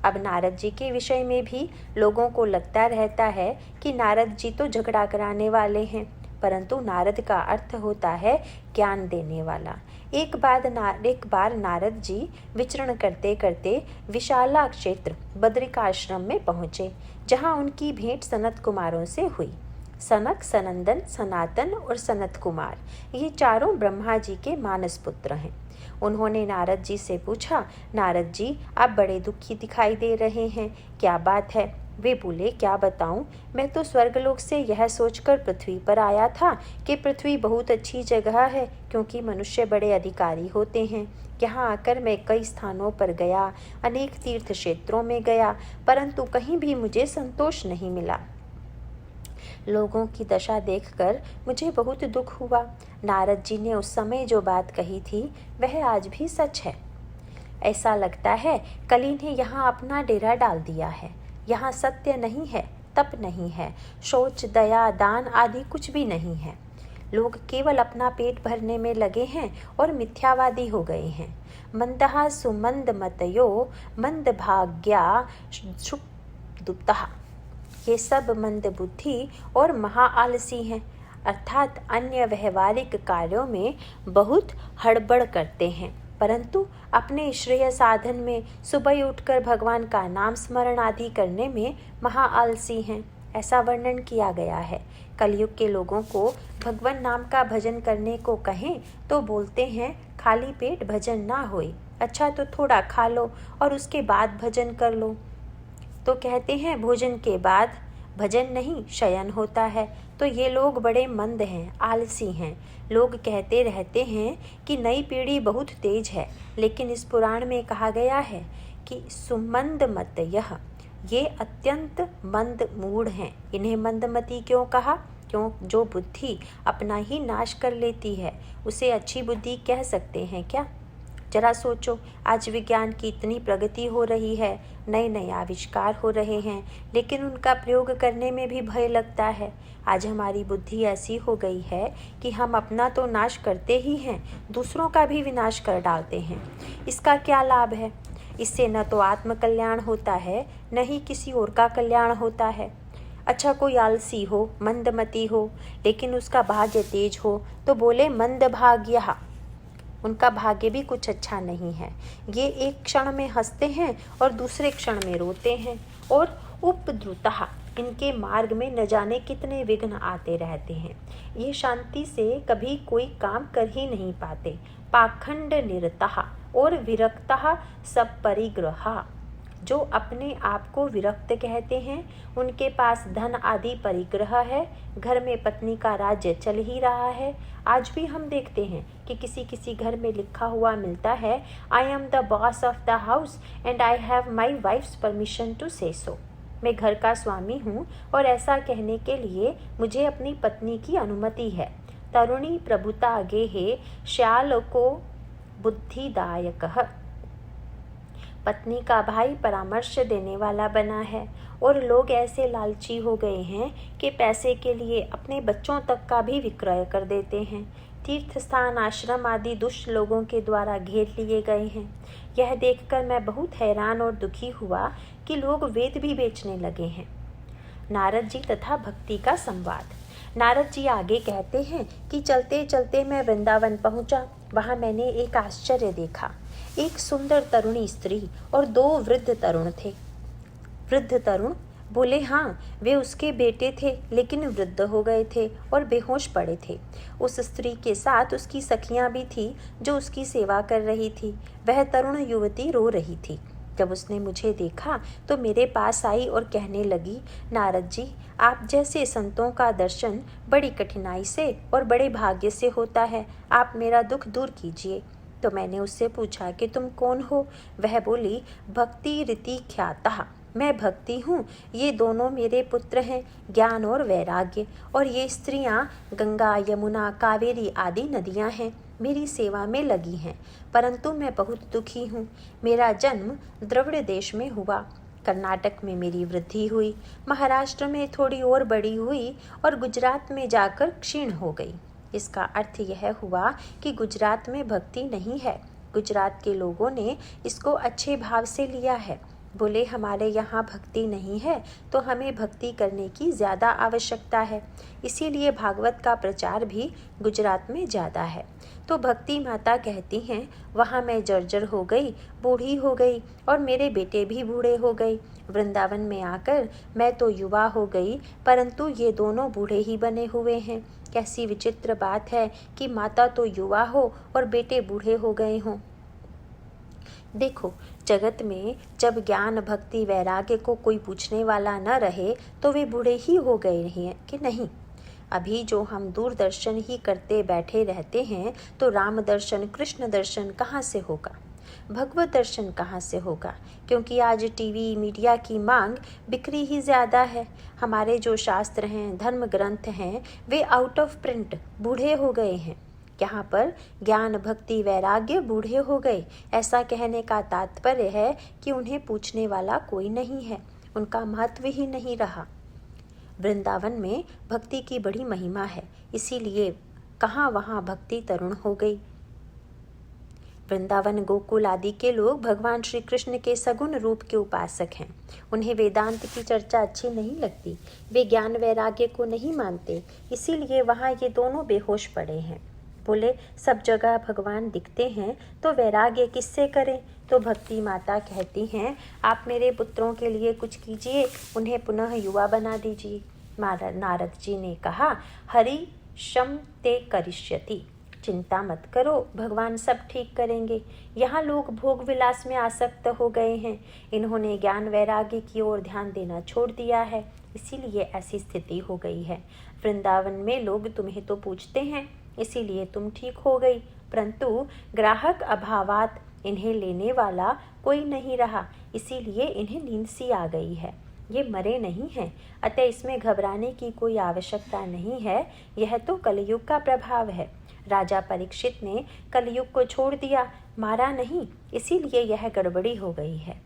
अब नारद जी के विषय में भी लोगों को लगता रहता है कि नारद जी तो झगड़ा कराने वाले हैं, परंतु नारद का अर्थ होता है ज्ञान देने वाला। एक बार नारद जी विचरण करते करते विशाला क्षेत्र बद्रिकाश्रम में पहुँचे, जहाँ उनकी भेंट सनत कुमारों से हुई। सनक, सनंदन, सनातन और सनत कुमार, ये चारों ब्रह्मा जी के मानस पुत्र हैं। उन्होंने नारद जी से पूछा, नारद जी आप बड़े दुखी दिखाई दे रहे हैं, क्या बात है? वे बोले, क्या बताऊं, मैं तो स्वर्गलोक से यह सोचकर पृथ्वी पर आया था कि पृथ्वी बहुत अच्छी जगह है, क्योंकि मनुष्य बड़े अधिकारी होते हैं। यहाँ आकर मैं कई स्थानों पर गया, अनेक तीर्थ क्षेत्रों में गया, परंतु कहीं भी मुझे संतोष नहीं मिला। लोगों की दशा देखकर मुझे बहुत दुख हुआ। नारद जी ने उस समय जो बात कही थी वह आज भी सच है। ऐसा लगता है कली ने यहाँ अपना डेरा डाल दिया है। यहाँ सत्य नहीं है, तप नहीं है, शौच, दया, दान आदि कुछ भी नहीं है। लोग केवल अपना पेट भरने में लगे हैं और मिथ्यावादी हो गए हैं। मंदहा सुमंद मतयो मंद भाग्या दुप्तः, ये सब मंद बुद्धि और महाआलसी हैं, अर्थात अन्य व्यवहारिक कार्यों में बहुत हड़बड़ करते हैं, परंतु अपने श्रेय साधन में सुबह उठकर भगवान का नाम स्मरण आदि करने में महाआलसी हैं। ऐसा वर्णन किया गया है। कलयुग के लोगों को भगवान नाम का भजन करने को कहें तो बोलते हैं, खाली पेट भजन ना होए, अच्छा तो थोड़ा खा लो और उसके बाद भजन कर लो। तो कहते हैं भोजन के बाद भजन नहीं शयन होता है। तो ये लोग बड़े मंद हैं, आलसी हैं। लोग कहते रहते हैं कि नई पीढ़ी बहुत तेज है, लेकिन इस पुराण में कहा गया है कि सुमंद मत यह, ये अत्यंत मंद मूढ़ हैं। इन्हें मंदमती क्यों कहा? क्यों? जो बुद्धि अपना ही नाश कर लेती है उसे अच्छी बुद्धि कह सकते हैं क्या? जरा सोचो, आज विज्ञान की इतनी प्रगति हो रही है, नए नए आविष्कार हो रहे हैं, लेकिन उनका प्रयोग करने में भी भय लगता है। आज हमारी बुद्धि ऐसी हो गई है कि हम अपना तो नाश करते ही हैं, दूसरों का भी विनाश कर डालते हैं। इसका क्या लाभ है? इससे न तो आत्म कल्याण होता है, न ही किसी और का कल्याण होता है। अच्छा, कोई आलसी हो, मंदमती हो, लेकिन उसका भाग्य तेज हो तो बोले मंद भाग्य, उनका भाग्य भी कुछ अच्छा नहीं है। ये एक क्षण में हंसते हैं और दूसरे क्षण में रोते हैं। और उपद्रुतः, इनके मार्ग में न जाने कितने विघ्न आते रहते हैं। ये शांति से कभी कोई काम कर ही नहीं पाते। पाखंड निरतः और विरक्तः सब परिग्रहा, जो अपने आप को विरक्त कहते हैं, उनके पास धन आदि परिग्रह है, घर में पत्नी का राज्य चल ही रहा है। आज भी हम देखते हैं कि किसी किसी घर में लिखा हुआ मिलता है, I am the boss of the house and I have my wife's permission to say so. मैं घर का स्वामी हूँ और ऐसा कहने के लिए मुझे अपनी पत्नी की अनुमति है। तरुणी प्रभुता गेहे श्याल को बुद्धिदायकः, पत्नी का भाई परामर्श देने वाला बना है। और लोग ऐसे लालची हो गए हैं कि पैसे के लिए अपने बच्चों तक का भी विक्रय कर देते हैं। तीर्थ स्थान, आश्रम आदि दुष्ट लोगों के द्वारा घेर लिए गए हैं। यह देखकर मैं बहुत हैरान और दुखी हुआ कि लोग वेद भी बेचने लगे हैं। नारद जी तथा भक्ति का संवाद। नारद जी आगे कहते हैं कि चलते चलते मैं वृंदावन पहुंचा। वहां मैंने एक आश्चर्य देखा। एक सुंदर तरुणी स्त्री और 2 वृद्ध तरुण थे। वृद्ध तरुण बोले, हाँ, वे उसके बेटे थे, लेकिन वृद्ध हो गए थे और बेहोश पड़े थे। उस स्त्री के साथ उसकी सखियां भी थी जो उसकी सेवा कर रही थी। वह तरुण युवती रो रही थी। जब उसने मुझे देखा तो मेरे पास आई और कहने लगी, नारद जी, आप जैसे संतों का दर्शन बड़ी कठिनाई से और बड़े भाग्य से होता है, आप मेरा दुख दूर कीजिए। तो मैंने उससे पूछा कि तुम कौन हो? वह बोली, भक्ति रीति ख्याता, मैं भक्ति हूँ। ये दोनों मेरे पुत्र हैं, ज्ञान और वैराग्य। और ये स्त्रियाँ गंगा, यमुना, कावेरी आदि नदियाँ हैं, मेरी सेवा में लगी हैं। परंतु मैं बहुत दुखी हूँ। मेरा जन्म द्रविड़ देश में हुआ, कर्नाटक में मेरी वृद्धि हुई, महाराष्ट्र में थोड़ी और बड़ी हुई और गुजरात में जाकर क्षीण हो गई। इसका अर्थ यह हुआ कि गुजरात में भक्ति नहीं है। गुजरात के लोगों ने इसको अच्छे भाव से लिया है। बोले, हमारे यहाँ भक्ति नहीं है तो हमें भक्ति करने की ज़्यादा आवश्यकता है, इसीलिए भागवत का प्रचार भी गुजरात में ज़्यादा है। तो भक्ति माता कहती हैं, वहाँ मैं जर्जर हो गई, बूढ़ी हो गई और मेरे बेटे भी बूढ़े हो गए। वृंदावन में आकर मैं तो युवा हो गई, परंतु ये दोनों बूढ़े ही बने हुए हैं। कैसी विचित्र बात है कि माता तो युवा हो और बेटे बूढ़े हो गए हों। देखो, जगत में जब ज्ञान भक्ति वैराग्य को कोई पूछने वाला न रहे तो वे बूढ़े ही हो गए हैं कि नहीं। अभी जो हम दूरदर्शन ही करते बैठे रहते हैं तो राम दर्शन कृष्ण दर्शन कहाँ से होगा, भगवत दर्शन कहाँ से होगा, क्योंकि आज टीवी मीडिया की मांग बिक्री ही ज़्यादा है। हमारे जो शास्त्र हैं, धर्म ग्रंथ हैं, वे आउट ऑफ प्रिंट बूढ़े हो गए हैं। यहाँ पर ज्ञान भक्ति वैराग्य बूढ़े हो गए, ऐसा कहने का तात्पर्य है कि उन्हें पूछने वाला कोई नहीं है, उनका महत्व ही नहीं रहा। वृंदावन में भक्ति की बड़ी महिमा है, इसीलिए कहाँ वहाँ भक्ति तरुण हो गई। वृंदावन गोकुल आदि के लोग भगवान श्री कृष्ण के सगुण रूप के उपासक हैं। उन्हें वेदांत की चर्चा अच्छी नहीं लगती, वे ज्ञान वैराग्य को नहीं मानते, इसीलिए वहाँ ये दोनों बेहोश पड़े हैं। बोले, सब जगह भगवान दिखते हैं तो वैराग्य किससे करें। तो भक्ति माता कहती हैं, आप मेरे पुत्रों के लिए कुछ कीजिए, उन्हें पुनः युवा बना दीजिए। नारद जी ने कहा, हरि शम ते करिष्यति, चिंता मत करो, भगवान सब ठीक करेंगे। यहाँ लोग भोग विलास में आसक्त हो गए हैं, इन्होंने ज्ञान वैराग्य की ओर ध्यान देना छोड़ दिया है, इसीलिए ऐसी स्थिति हो गई है। वृंदावन में लोग तुम्हें तो पूछते हैं, इसीलिए तुम ठीक हो गई, परंतु ग्राहक अभावात इन्हें लेने वाला कोई नहीं रहा, इसीलिए इन्हें नींद सी आ गई है। ये मरे नहीं हैं, अतः इसमें घबराने की कोई आवश्यकता नहीं है। यह तो कलयुग का प्रभाव है। राजा परीक्षित ने कलयुग को छोड़ दिया, मारा नहीं, इसीलिए यह गड़बड़ी हो गई है।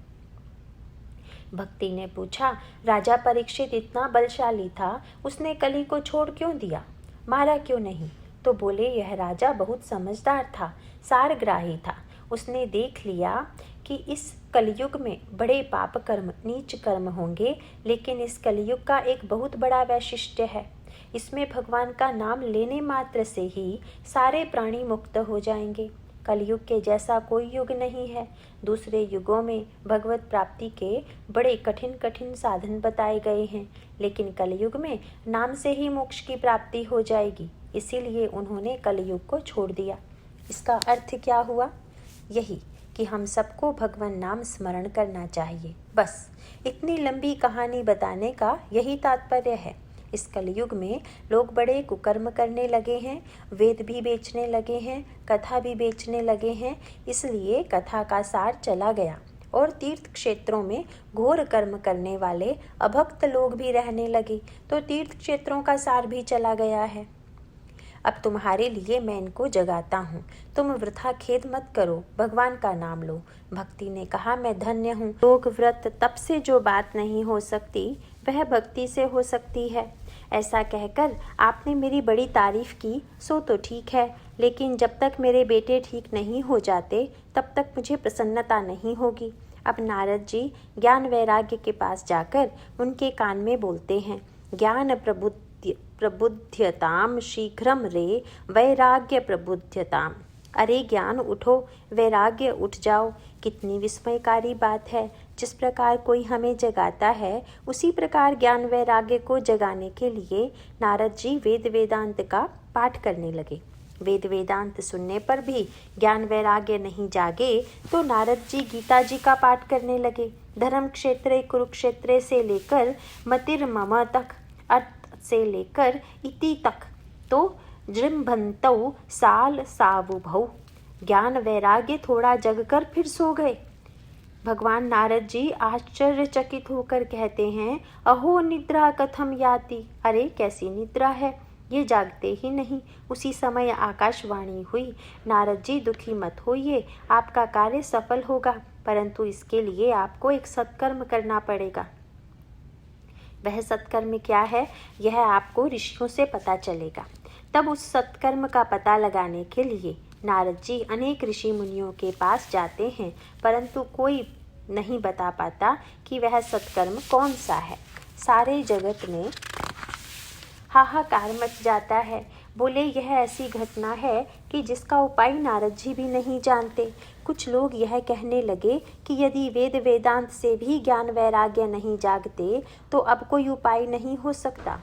भक्ति ने पूछा, राजा परीक्षित इतना बलशाली था, उसने कली को छोड़ क्यों दिया, मारा क्यों नहीं। तो बोले, यह राजा बहुत समझदार था, सारग्राही था। उसने देख लिया कि इस कलयुग में बड़े पाप कर्म नीच कर्म होंगे, लेकिन इस कलयुग का एक बहुत बड़ा वैशिष्ट्य है, इसमें भगवान का नाम लेने मात्र से ही सारे प्राणी मुक्त हो जाएंगे। कलयुग के जैसा कोई युग नहीं है। दूसरे युगों में भगवत प्राप्ति के बड़े कठिन कठिन साधन बताए गए हैं, लेकिन कलयुग में नाम से ही मोक्ष की प्राप्ति हो जाएगी, इसीलिए उन्होंने कलयुग को छोड़ दिया। इसका अर्थ क्या हुआ? यही कि हम सबको भगवान नाम स्मरण करना चाहिए। बस इतनी लंबी कहानी बताने का यही तात्पर्य है। इस कलयुग में लोग बड़े कुकर्म करने लगे हैं, वेद भी बेचने लगे हैं, कथा भी बेचने लगे हैं, इसलिए कथा का सार चला गया और तीर्थ क्षेत्रों में घोर कर्म करने वाले अभक्त लोग भी रहने लगे, तो तीर्थ क्षेत्रों का सार भी चला गया है। अब तुम्हारे लिए मैं इनको जगाता हूँ, तुम वृथा खेद मत करो, भगवान का नाम लो। भक्ति ने कहा, मैं धन्य हूँ। योग व्रत तप से जो बात नहीं हो सकती वह भक्ति से हो सकती है। ऐसा कहकर आपने मेरी बड़ी तारीफ की, सो तो ठीक है, लेकिन जब तक मेरे बेटे ठीक नहीं हो जाते तब तक मुझे प्रसन्नता नहीं होगी। अब नारद जी ज्ञान वैराग्य के पास जाकर उनके कान में बोलते हैं, ज्ञान प्रबुध्यताम शीघ्रम रे वैराग्य प्रबुध्यताम। अरे ज्ञान उठो, वैराग्य उठ जाओ। कितनी विस्मयकारी बात है। जिस प्रकार कोई हमें जगाता है, उसी प्रकार ज्ञान वैराग्य को जगाने के लिए नारद जी वेद वेदांत का पाठ करने लगे। वेद वेदांत सुनने पर भी ज्ञान वैराग्य नहीं जागे तो नारद जी गीता जी का पाठ करने लगे। धर्म क्षेत्रे कुरुक्षेत्रे से लेकर मतिर्मम तक, अर्थ से लेकर इति तक, तो जृंभंतौ साल सावुभौ। ज्ञान वैराग्य थोड़ा जगकर फिर सो गए। भगवान नारद जी आश्चर्यचकित होकर कहते हैं, अहो निद्रा कथम याति। अरे कैसी निद्रा है, ये जागते ही नहीं। उसी समय आकाशवाणी हुई, नारद जी दुखी मत होइए, आपका कार्य सफल होगा, परंतु इसके लिए आपको एक सत्कर्म करना पड़ेगा। वह सत्कर्म क्या है, यह आपको ऋषियों से पता चलेगा। तब उस सत्कर्म का पता लगाने के लिए नारद जी अनेक ऋषि मुनियों के पास जाते हैं, परंतु कोई नहीं बता पाता कि वह सत्कर्म कौन सा है। सारे जगत में हाहाकार मच जाता है। बोले, यह ऐसी घटना है कि जिसका उपाय नारद जी भी नहीं जानते। कुछ लोग यह कहने लगे कि यदि वेद वेदांत से भी ज्ञान वैराग्य नहीं जागते तो अब कोई उपाय नहीं हो सकता।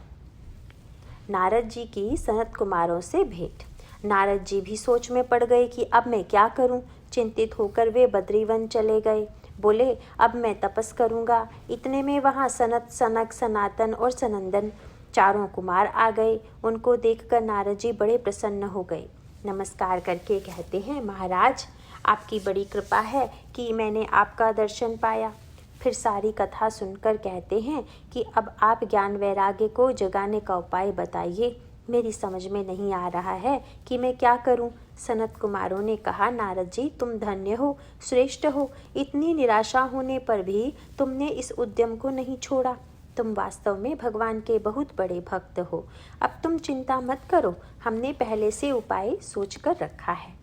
नारद जी की सनत कुमारों से भेंट। नारद जी भी सोच में पड़ गए कि अब मैं क्या करूं। चिंतित होकर वे बद्रीवन चले गए। बोले अब मैं तपस करूंगा। इतने में वहां सनत, सनक, सनातन और सनंदन चारों कुमार आ गए। उनको देखकर नारद जी बड़े प्रसन्न हो गए। नमस्कार करके कहते हैं, महाराज आपकी बड़ी कृपा है कि मैंने आपका दर्शन पाया। फिर सारी कथा सुनकर कहते हैं कि अब आप ज्ञान वैराग्य को जगाने का उपाय बताइए। मेरी समझ में नहीं आ रहा है कि मैं क्या करूं। सनत कुमारों ने कहा, नारद जी तुम धन्य हो, श्रेष्ठ हो। इतनी निराशा होने पर भी तुमने इस उद्यम को नहीं छोड़ा। तुम वास्तव में भगवान के बहुत बड़े भक्त हो। अब तुम चिंता मत करो, हमने पहले से उपाय सोच कर रखा है।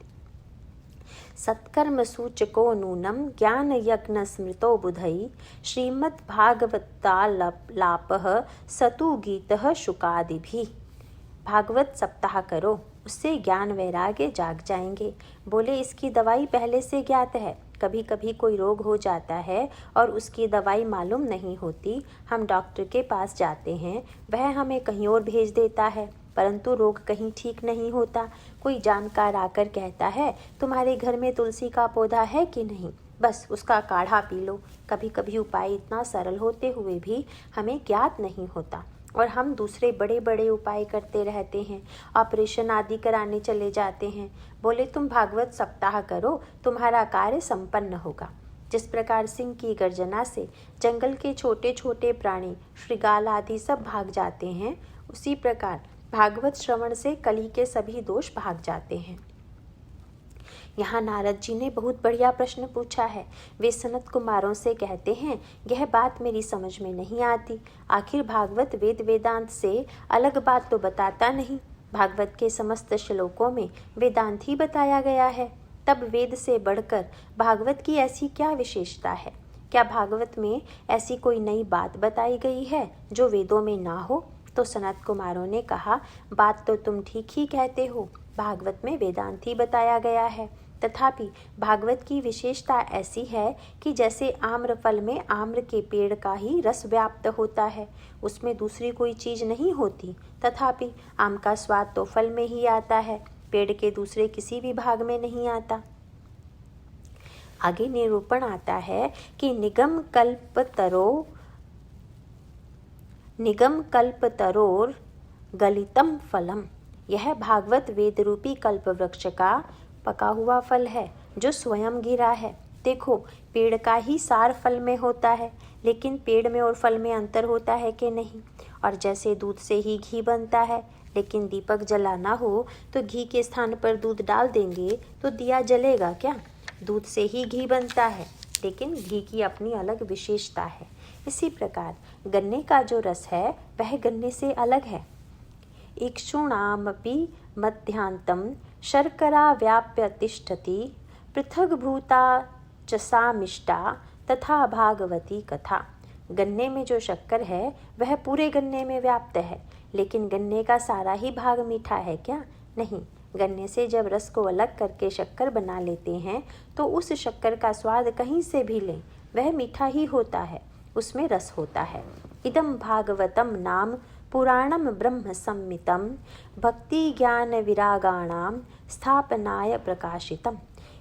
सत्कर्म सूचको नूनम ज्ञान यज्ञ स्मृतो बुधई श्रीमद्भागवतालापः सतु गीतः शुकादिभिः। भागवत सप्ताह करो, उससे ज्ञान वैराग्य जाग जाएंगे। बोले इसकी दवाई पहले से ज्ञात है। कभी कभी कोई रोग हो जाता है और उसकी दवाई मालूम नहीं होती। हम डॉक्टर के पास जाते हैं, वह हमें कहीं और भेज देता है, परंतु रोग कहीं ठीक नहीं होता। कोई जानकार आकर कहता है तुम्हारे घर में तुलसी का पौधा है कि नहीं, बस उसका काढ़ा पी लो। कभी कभी उपाय इतना सरल होते हुए भी हमें ज्ञात नहीं होता और हम दूसरे बड़े बड़े उपाय करते रहते हैं, ऑपरेशन आदि कराने चले जाते हैं। बोले तुम भागवत सप्ताह करो, तुम्हारा कार्य संपन्न होगा। जिस प्रकार सिंह की गर्जना से जंगल के छोटे छोटे प्राणी, श्रृगाल आदि सब भाग जाते हैं, उसी प्रकार भागवत श्रवण से कली के सभी दोष भाग जाते हैं। यहाँ नारद जी ने बहुत बढ़िया प्रश्न पूछा है। वे सनत कुमारों से कहते हैं, यह बात मेरी समझ में नहीं आती। आखिर भागवत वेद वेदांत से अलग बात तो बताता नहीं। भागवत के समस्त श्लोकों में वेदांत ही बताया गया है। तब वेद से बढ़कर भागवत की ऐसी क्या विशेषता है? क्या भागवत में ऐसी कोई नई बात बताई गई है जो वेदों में ना हो? तो सनत कुमारों ने कहा, बात तो तुम ठीक ही कहते हो, भागवत में वेदांत ही बताया गया है। तथापि भागवत की विशेषता ऐसी है कि जैसे आम्र फल में आम्र के पेड़ का ही रस व्याप्त होता है, उसमें दूसरी कोई चीज नहीं होती। तथापि आम का स्वाद तो फल में ही आता है, पेड़ के दूसरे किसी भी भाग में नहीं आता। आगे निरूपण आता है कि निगम कल्प तरोर गलितम फलम। यह भागवत वेद रूपी कल्प वृक्ष का पका हुआ फल है जो स्वयं गिरा है। देखो, पेड़ का ही सार फल में होता है, लेकिन पेड़ में और फल में अंतर होता है कि नहीं? और जैसे दूध से ही घी बनता है, लेकिन दीपक जलाना हो तो घी के स्थान पर दूध डाल देंगे तो दिया जलेगा क्या? दूध से ही घी बनता है, लेकिन घी की अपनी अलग विशेषता है। इसी प्रकार गन्ने का जो रस है वह गन्ने से अलग है। इक्षुणामपि मध्यांतम शर्करा व्याप्य तिष्ठति पृथग भूता च सा मिष्टा तथा भागवती कथा। गन्ने में जो शक्कर है वह पूरे गन्ने में व्याप्त है, लेकिन गन्ने का सारा ही भाग मीठा है क्या? नहीं। गन्ने से जब रस को अलग करके शक्कर बना लेते हैं तो उस शक्कर का स्वाद कहीं से भी लें वह मीठा ही होता है, उसमें रस होता है। इदम भागवतम नाम पुराणम ब्रह्म सम्मितम भक्ति ज्ञान विरागाणाम स्थापनाय प्रकाशितम।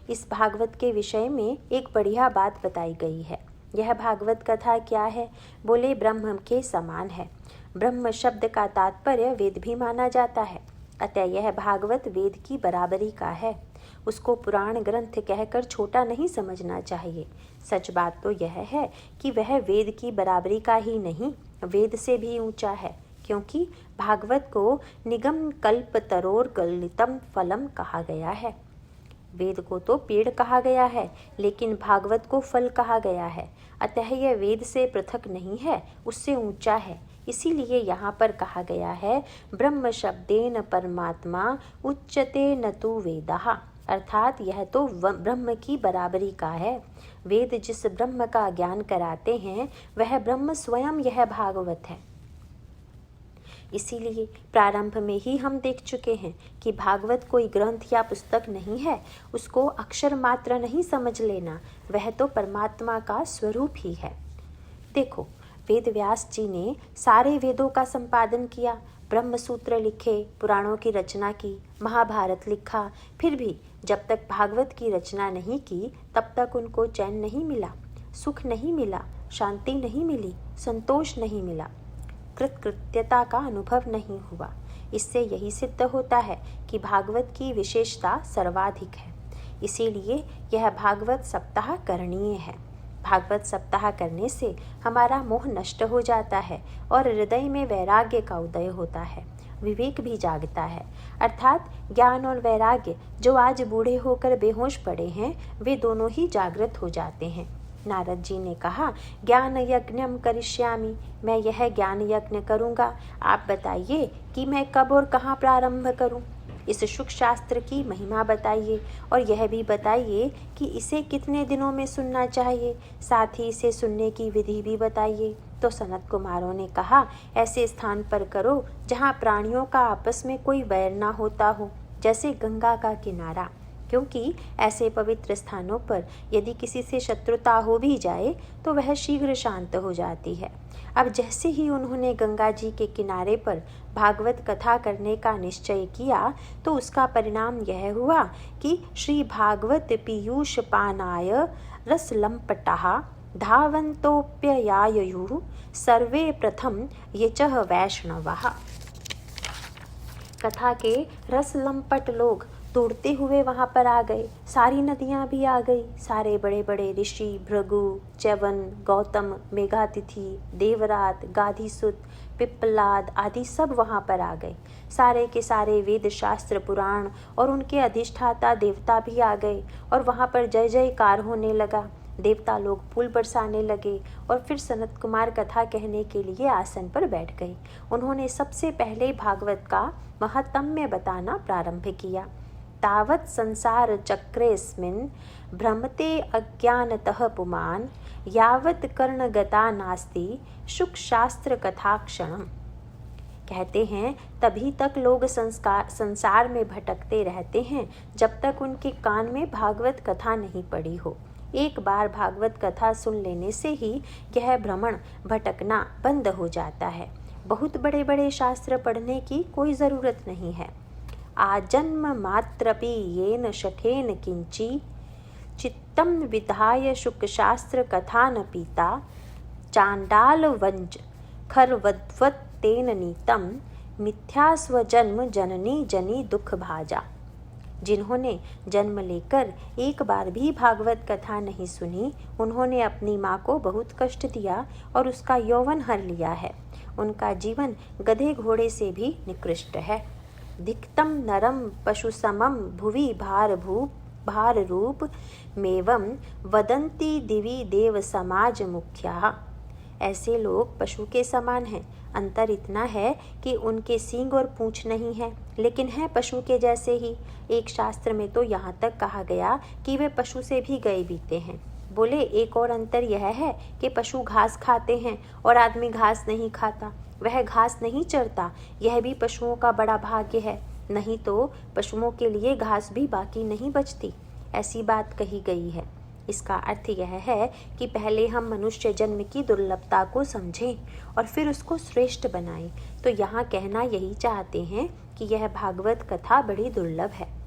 इस भागवत के विषय में एक बढ़िया बात बताई गई है। यह भागवत कथा क्या है? बोले ब्रह्म के समान है। ब्रह्म शब्द का तात्पर्य वेद भी माना जाता है, अतः यह भागवत वेद की बराबरी का है। उसको पुराण ग्रंथ कहकर छोटा नहीं समझना चाहिए। सच बात तो यह है कि वह वेद की बराबरी का ही नहीं, वेद से भी ऊंचा है, क्योंकि भागवत को निगम कल्प तरोर गलितम फलम कहा गया है। वेद को तो पेड़ कहा गया है, लेकिन भागवत को फल कहा गया है, अतः यह वेद से पृथक नहीं है, उससे ऊंचा है। इसीलिए यहाँ पर कहा गया है, ब्रह्म शब्देन परमात्मा उच्चते न तु वेदः, अर्थात यह तो ब्रह्म की बराबरी का है। वेद जिस ब्रह्म का ज्ञान कराते हैं वह ब्रह्म स्वयं यह भागवत है। इसीलिए प्रारंभ में ही हम देख चुके हैं कि भागवत कोई ग्रंथ या पुस्तक नहीं है, उसको अक्षर मात्र नहीं समझ लेना, वह तो परमात्मा का स्वरूप ही है। देखो, वेद व्यास जी ने सारे वेदों का संपादन किया, ब्रह्म सूत्र लिखे, पुराणों की रचना की, महाभारत लिखा, फिर भी जब तक भागवत की रचना नहीं की तब तक उनको चैन नहीं मिला, सुख नहीं मिला, शांति नहीं मिली, संतोष नहीं मिला, कृतकृत्यता का अनुभव नहीं हुआ। इससे यही सिद्ध होता है कि भागवत की विशेषता सर्वाधिक है। इसीलिए यह भागवत सप्ताह करणीय है। भागवत सप्ताह करने से हमारा मोह नष्ट हो जाता है और हृदय में वैराग्य का उदय होता है, विवेक भी जागता है। अर्थात ज्ञान और वैराग्य जो आज बूढ़े होकर बेहोश पड़े हैं, वे दोनों ही जागृत हो जाते हैं। नारद जी ने कहा, ज्ञान यज्ञम करिष्यामि, मैं यह ज्ञान यज्ञ करूँगा, आप बताइए कि मैं कब और कहाँ प्रारंभ करूँ। इस सुख शास्त्र की महिमा बताइए और यह भी बताइए कि इसे कितने दिनों में सुनना चाहिए, साथ ही इसे सुनने की विधि भी बताइए। तो सनत कुमारों ने कहा, ऐसे स्थान पर करो जहाँ प्राणियों का आपस में कोई वैर ना होता हो, जैसे गंगा का किनारा, क्योंकि ऐसे पवित्र स्थानों पर यदि किसी से शत्रुता हो भी जाए तो वह शीघ्र शांत हो जाती है। अब जैसे ही उन्होंने गंगा जी के किनारे पर भागवत कथा करने का निश्चय किया तो उसका परिणाम यह हुआ कि श्री भागवत पीयूष पानाय रसलंपटाः धावन्तोऽप्ययायुः सर्वे प्रथम यचः वैष्णवाः। कथा के रसलंपट लोग दौड़ते हुए वहाँ पर आ गए, सारी नदियाँ भी आ गई, सारे बड़े बड़े ऋषि, भृगु, च्यवन, गौतम, मेघातिथि, देवरात, गाधीसुत, पिप्पलाद आदि सब वहाँ पर आ गए। सारे के सारे वेद शास्त्र पुराण और उनके अधिष्ठाता देवता भी आ गए और वहाँ पर जय जयकार होने लगा। देवता लोग फूल बरसाने लगे और फिर सनत कुमार कथा कहने के लिए आसन पर बैठ गए। उन्होंने सबसे पहले भागवत का महात्म्य बताना प्रारंभ किया। तावत् संसार चक्रेस्मिन् भ्रमते अज्ञानतः पुमान् यावत् कर्णगता नास्ति शुक शास्त्र कथा क्षणम्। कहते हैं तभी तक लोग संसार में भटकते रहते हैं जब तक उनके कान में भागवत कथा नहीं पड़ी हो। एक बार भागवत कथा सुन लेने से ही यह भ्रमण भटकना बंद हो जाता है। बहुत बड़े बड़े शास्त्र पढ़ने की कोई ज़रूरत नहीं है। आजन्म मात्रपि येन शठेन किंची चित्तम विधाय शुक शास्त्र कथा न पीता चांडाल वंज खरवद्वत तेन नीतम मिथ्या स्वजन्म जननी जनी दुख भाजा। जिन्होंने जन्म लेकर एक बार भी भागवत कथा नहीं सुनी, उन्होंने अपनी माँ को बहुत कष्ट दिया और उसका यौवन हर लिया है। उनका जीवन गधे घोड़े से भी निकृष्ट है। धिक्तम नरम पशु समम भुवि भार रूप मेवम वदंती दिवी देव समाज मुख्या। ऐसे लोग पशु के समान हैं। अंतर इतना है कि उनके सींग और पूंछ नहीं है, लेकिन है पशु के जैसे ही। एक शास्त्र में तो यहाँ तक कहा गया कि वे पशु से भी गए बीते हैं। बोले एक और अंतर यह है कि पशु घास खाते हैं और आदमी घास नहीं खाता। वह घास नहीं चरता, यह भी पशुओं का बड़ा भाग्य है, नहीं तो पशुओं के लिए घास भी बाकी नहीं बचती। ऐसी बात कही गई है। इसका अर्थ यह है कि पहले हम मनुष्य जन्म की दुर्लभता को समझें और फिर उसको श्रेष्ठ बनाएं। तो यहाँ कहना यही चाहते हैं कि यह भागवत कथा बड़ी दुर्लभ है।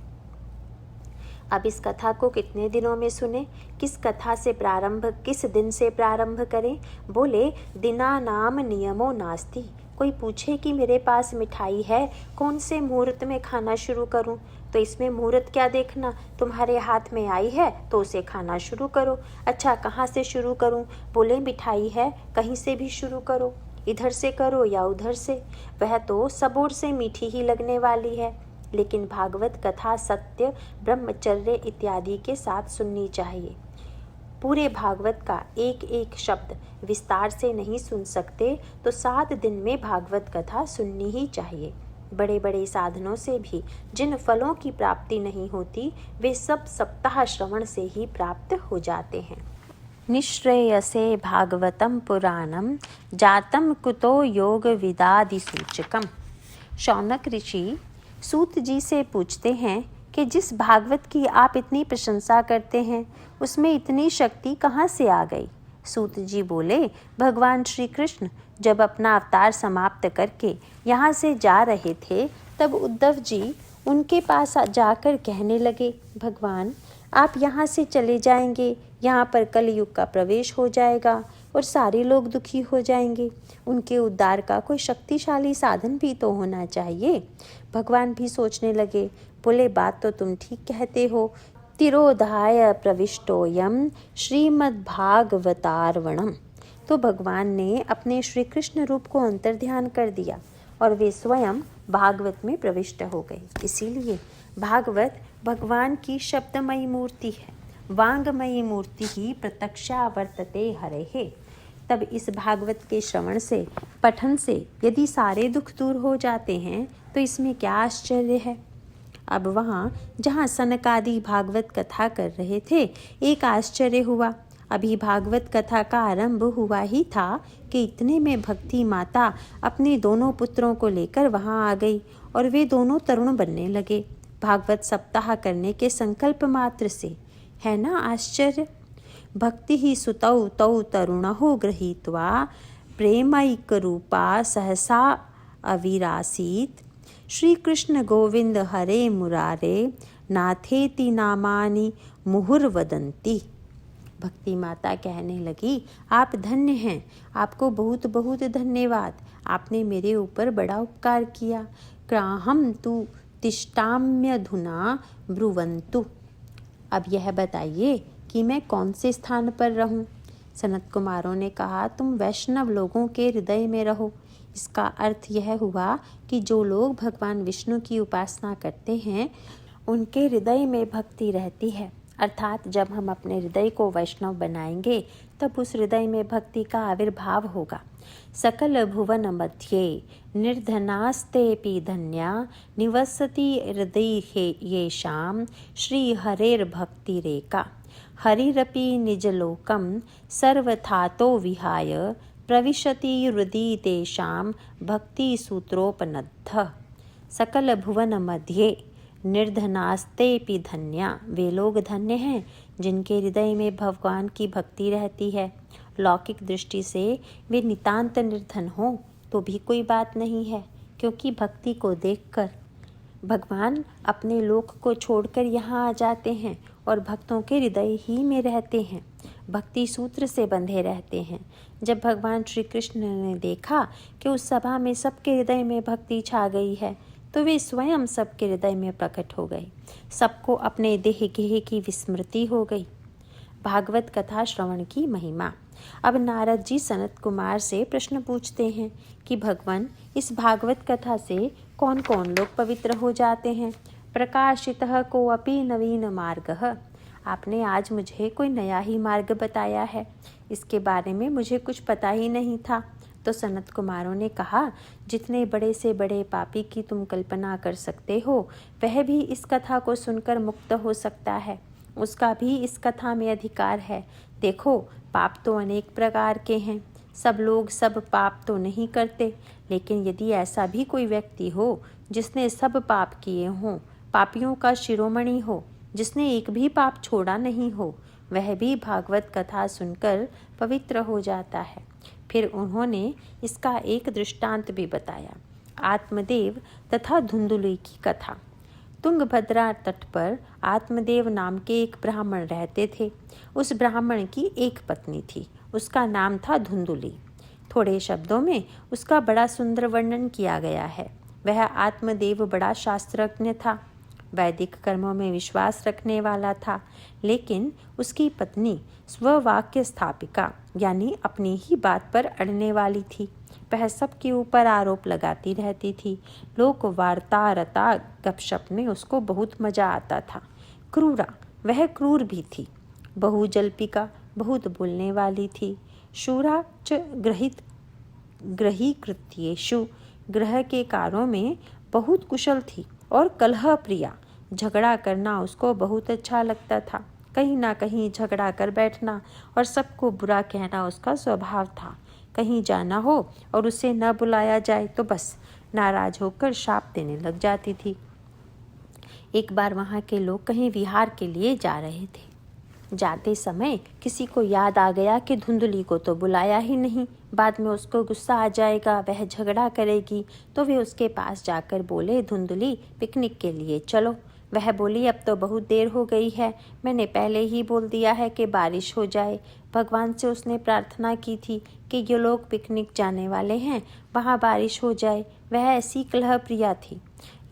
अब इस कथा को कितने दिनों में सुने, किस कथा से प्रारंभ, किस दिन से प्रारंभ करें? बोले दिना नाम नियमो नास्ति। कोई पूछे कि मेरे पास मिठाई है, कौन से मुहूर्त में खाना शुरू करूं? तो इसमें मुहूर्त क्या देखना, तुम्हारे हाथ में आई है तो उसे खाना शुरू करो। अच्छा कहाँ से शुरू करूं? बोले मिठाई है, कहीं से भी शुरू करो, इधर से करो या उधर से, वह तो सब ओर से मीठी ही लगने वाली है। लेकिन भागवत कथा सत्य, ब्रह्मचर्य इत्यादि के साथ सुननी चाहिए। पूरे भागवत का एक एक शब्द विस्तार से नहीं सुन सकते तो 7 दिन में भागवत कथा सुननी ही चाहिए। बड़े बड़े साधनों से भी जिन फलों की प्राप्ति नहीं होती, वे सब सप्ताह श्रवण से ही प्राप्त हो जाते हैं। निःश्रेयसे भागवतं पुराणं जातं कुतो योग विदादि सूचकम। शौनक ऋषि सूत जी से पूछते हैं कि जिस भागवत की आप इतनी प्रशंसा करते हैं उसमें इतनी शक्ति कहाँ से आ गई। सूत जी बोले, भगवान श्री कृष्ण जब अपना अवतार समाप्त करके यहाँ से जा रहे थे तब उद्धव जी उनके पास जाकर कहने लगे, भगवान आप यहाँ से चले जाएंगे, यहाँ पर कलयुग का प्रवेश हो जाएगा और सारे लोग दुखी हो जाएंगे। उनके उद्धार का कोई शक्तिशाली साधन भी तो होना चाहिए। भगवान भी सोचने लगे, बोले बात तो तुम ठीक कहते हो। तिरोधाय प्रविष्टोयम श्रीमद्भागवतार्वणम। तो भगवान ने अपने श्री कृष्ण रूप को अंतर्ध्यान कर दिया और वे स्वयं भागवत में प्रविष्ट हो गए। इसीलिए भागवत भगवान की शब्दमयी मूर्ति है। वांगमयी मूर्ति ही प्रत्यक्षा वर्तते हरेः। तब इस भागवत के श्रवण से, पठन से यदि सारे दुख दूर हो जाते हैं तो इसमें क्या आश्चर्य है। अब वहाँ जहाँ सनकादि भागवत कथा कर रहे थे, एक आश्चर्य हुआ। अभी भागवत कथा का आरंभ हुआ ही था कि इतने में भक्ति माता अपने दोनों पुत्रों को लेकर वहाँ आ गई और वे दोनों तरुण बनने लगे भागवत सप्ताह करने के संकल्प मात्र से। है ना आश्चर्य। भक्ति ही सुतौ तौ तरुणहो गृहीत्वा प्रेमैक रूपा सहसा अविरासीत। श्री कृष्ण गोविंद हरे मुरारे नाथेति नामानि मुहुर्वदन्ति। भक्ति माता कहने लगी, आप धन्य हैं, आपको बहुत बहुत धन्यवाद, आपने मेरे ऊपर बड़ा उपकार किया। क्राहम तु तिष्ठाम्यधुना ब्रुवन्तु। अब यह बताइए कि मैं कौन से स्थान पर रहूं। सनत कुमारों ने कहा, तुम वैष्णव लोगों के हृदय में रहो। इसका अर्थ यह हुआ कि जो लोग भगवान विष्णु की उपासना करते हैं उनके हृदय में भक्ति रहती है। अर्थात जब हम अपने हृदय को वैष्णव बनाएंगे तब उस हृदय में भक्ति का आविर्भाव होगा। सकल भुवन मध्ये निर्धनास्तेऽपि धन्या निवसति हृदये येषां श्री हरेर्भक्तिरेका। हरिरपि निजलोकं सर्वथातो विहाय प्रविशति हृदि तेषां भक्तिसूत्रोपनद्धः। सकल भुवन मध्ये निर्धनास्तेऽपि धन्या। वे लोग धन्य हैं जिनके हृदय में भगवान की भक्ति रहती है। लौकिक दृष्टि से वे नितांत निर्धन हों तो भी कोई बात नहीं है, क्योंकि भक्ति को देखकर भगवान अपने लोक को छोड़कर यहाँ आ जाते हैं और भक्तों के हृदय ही में रहते हैं, भक्ति सूत्र से बंधे रहते हैं। जब भगवान श्री कृष्ण ने देखा कि उस सभा में सबके हृदय में भक्ति छा गई है तो वे स्वयं सबके हृदय में प्रकट हो गए। सबको अपने देह गेह की विस्मृति हो गई। भागवत कथा श्रवण की महिमा। अब नारद जी सनत कुमार से प्रश्न पूछते हैं कि भगवान, इस भागवत कथा से कौन कौन लोग पवित्र हो जाते हैं। प्रकाशितः कोऽपि नवीन मार्गः। आपने आज मुझे कोई नया ही मार्ग बताया है, इसके बारे में मुझे कुछ पता ही नहीं था। तो सनत कुमारों ने कहा, जितने बड़े से बड़े पापी की तुम कल्पना कर सकते हो वह भी इस कथा को सुनकर मुक्त हो सकता है। उसका भी इस कथा में अधिकार है। देखो, पाप तो अनेक प्रकार के हैं, सब लोग सब पाप तो नहीं करते, लेकिन यदि ऐसा भी कोई व्यक्ति हो जिसने सब पाप किए हों, पापियों का शिरोमणि हो, जिसने एक भी पाप छोड़ा नहीं हो, वह भी भागवत कथा सुनकर पवित्र हो जाता है। फिर उन्होंने इसका एक दृष्टांत भी बताया, आत्मदेव तथा धुंधुली की कथा। तुंगभद्रा तट पर आत्मदेव नाम के एक ब्राह्मण रहते थे। उस ब्राह्मण की एक पत्नी थी, उसका नाम था धुंधुली। थोड़े शब्दों में उसका बड़ा सुंदर वर्णन किया गया है। वह आत्मदेव बड़ा शास्त्रज्ञ था, वैदिक कर्मों में विश्वास रखने वाला था, लेकिन उसकी पत्नी स्ववाक्य स्थापिका यानी अपनी ही बात पर अड़ने वाली थी। वह सबके ऊपर आरोप लगाती रहती थी। लोक वार्ता रता गपशप में उसको बहुत मजा आता था। क्रूरा, वह क्रूर भी थी। बहुजल्पिका, बहुत बोलने वाली थी। शूरा च ग्रहीकृत्येषु, ग्रह के कार्यों में बहुत कुशल थी। और कलह प्रिया, झगड़ा करना उसको बहुत अच्छा लगता था। कहीं ना कहीं झगड़ा कर बैठना और सबको बुरा कहना उसका स्वभाव था। कहीं जाना हो और उसे न बुलाया जाए तो बस नाराज होकर शाप देने लग जाती थी। एक बार वहाँ के लोग कहीं विहार के लिए जा रहे थे। जाते समय किसी को याद आ गया कि धुंधली को तो बुलाया ही नहीं, बाद में उसको गुस्सा आ जाएगा, वह झगड़ा करेगी। तो वे उसके पास जाकर बोले, धुंधली पिकनिक के लिए चलो। वह बोली, अब तो बहुत देर हो गई है, मैंने पहले ही बोल दिया है कि बारिश हो जाए। भगवान से उसने प्रार्थना की थी कि ये लोग पिकनिक जाने वाले हैं, वहाँ बारिश हो जाए। वह ऐसी कलह प्रिया थी।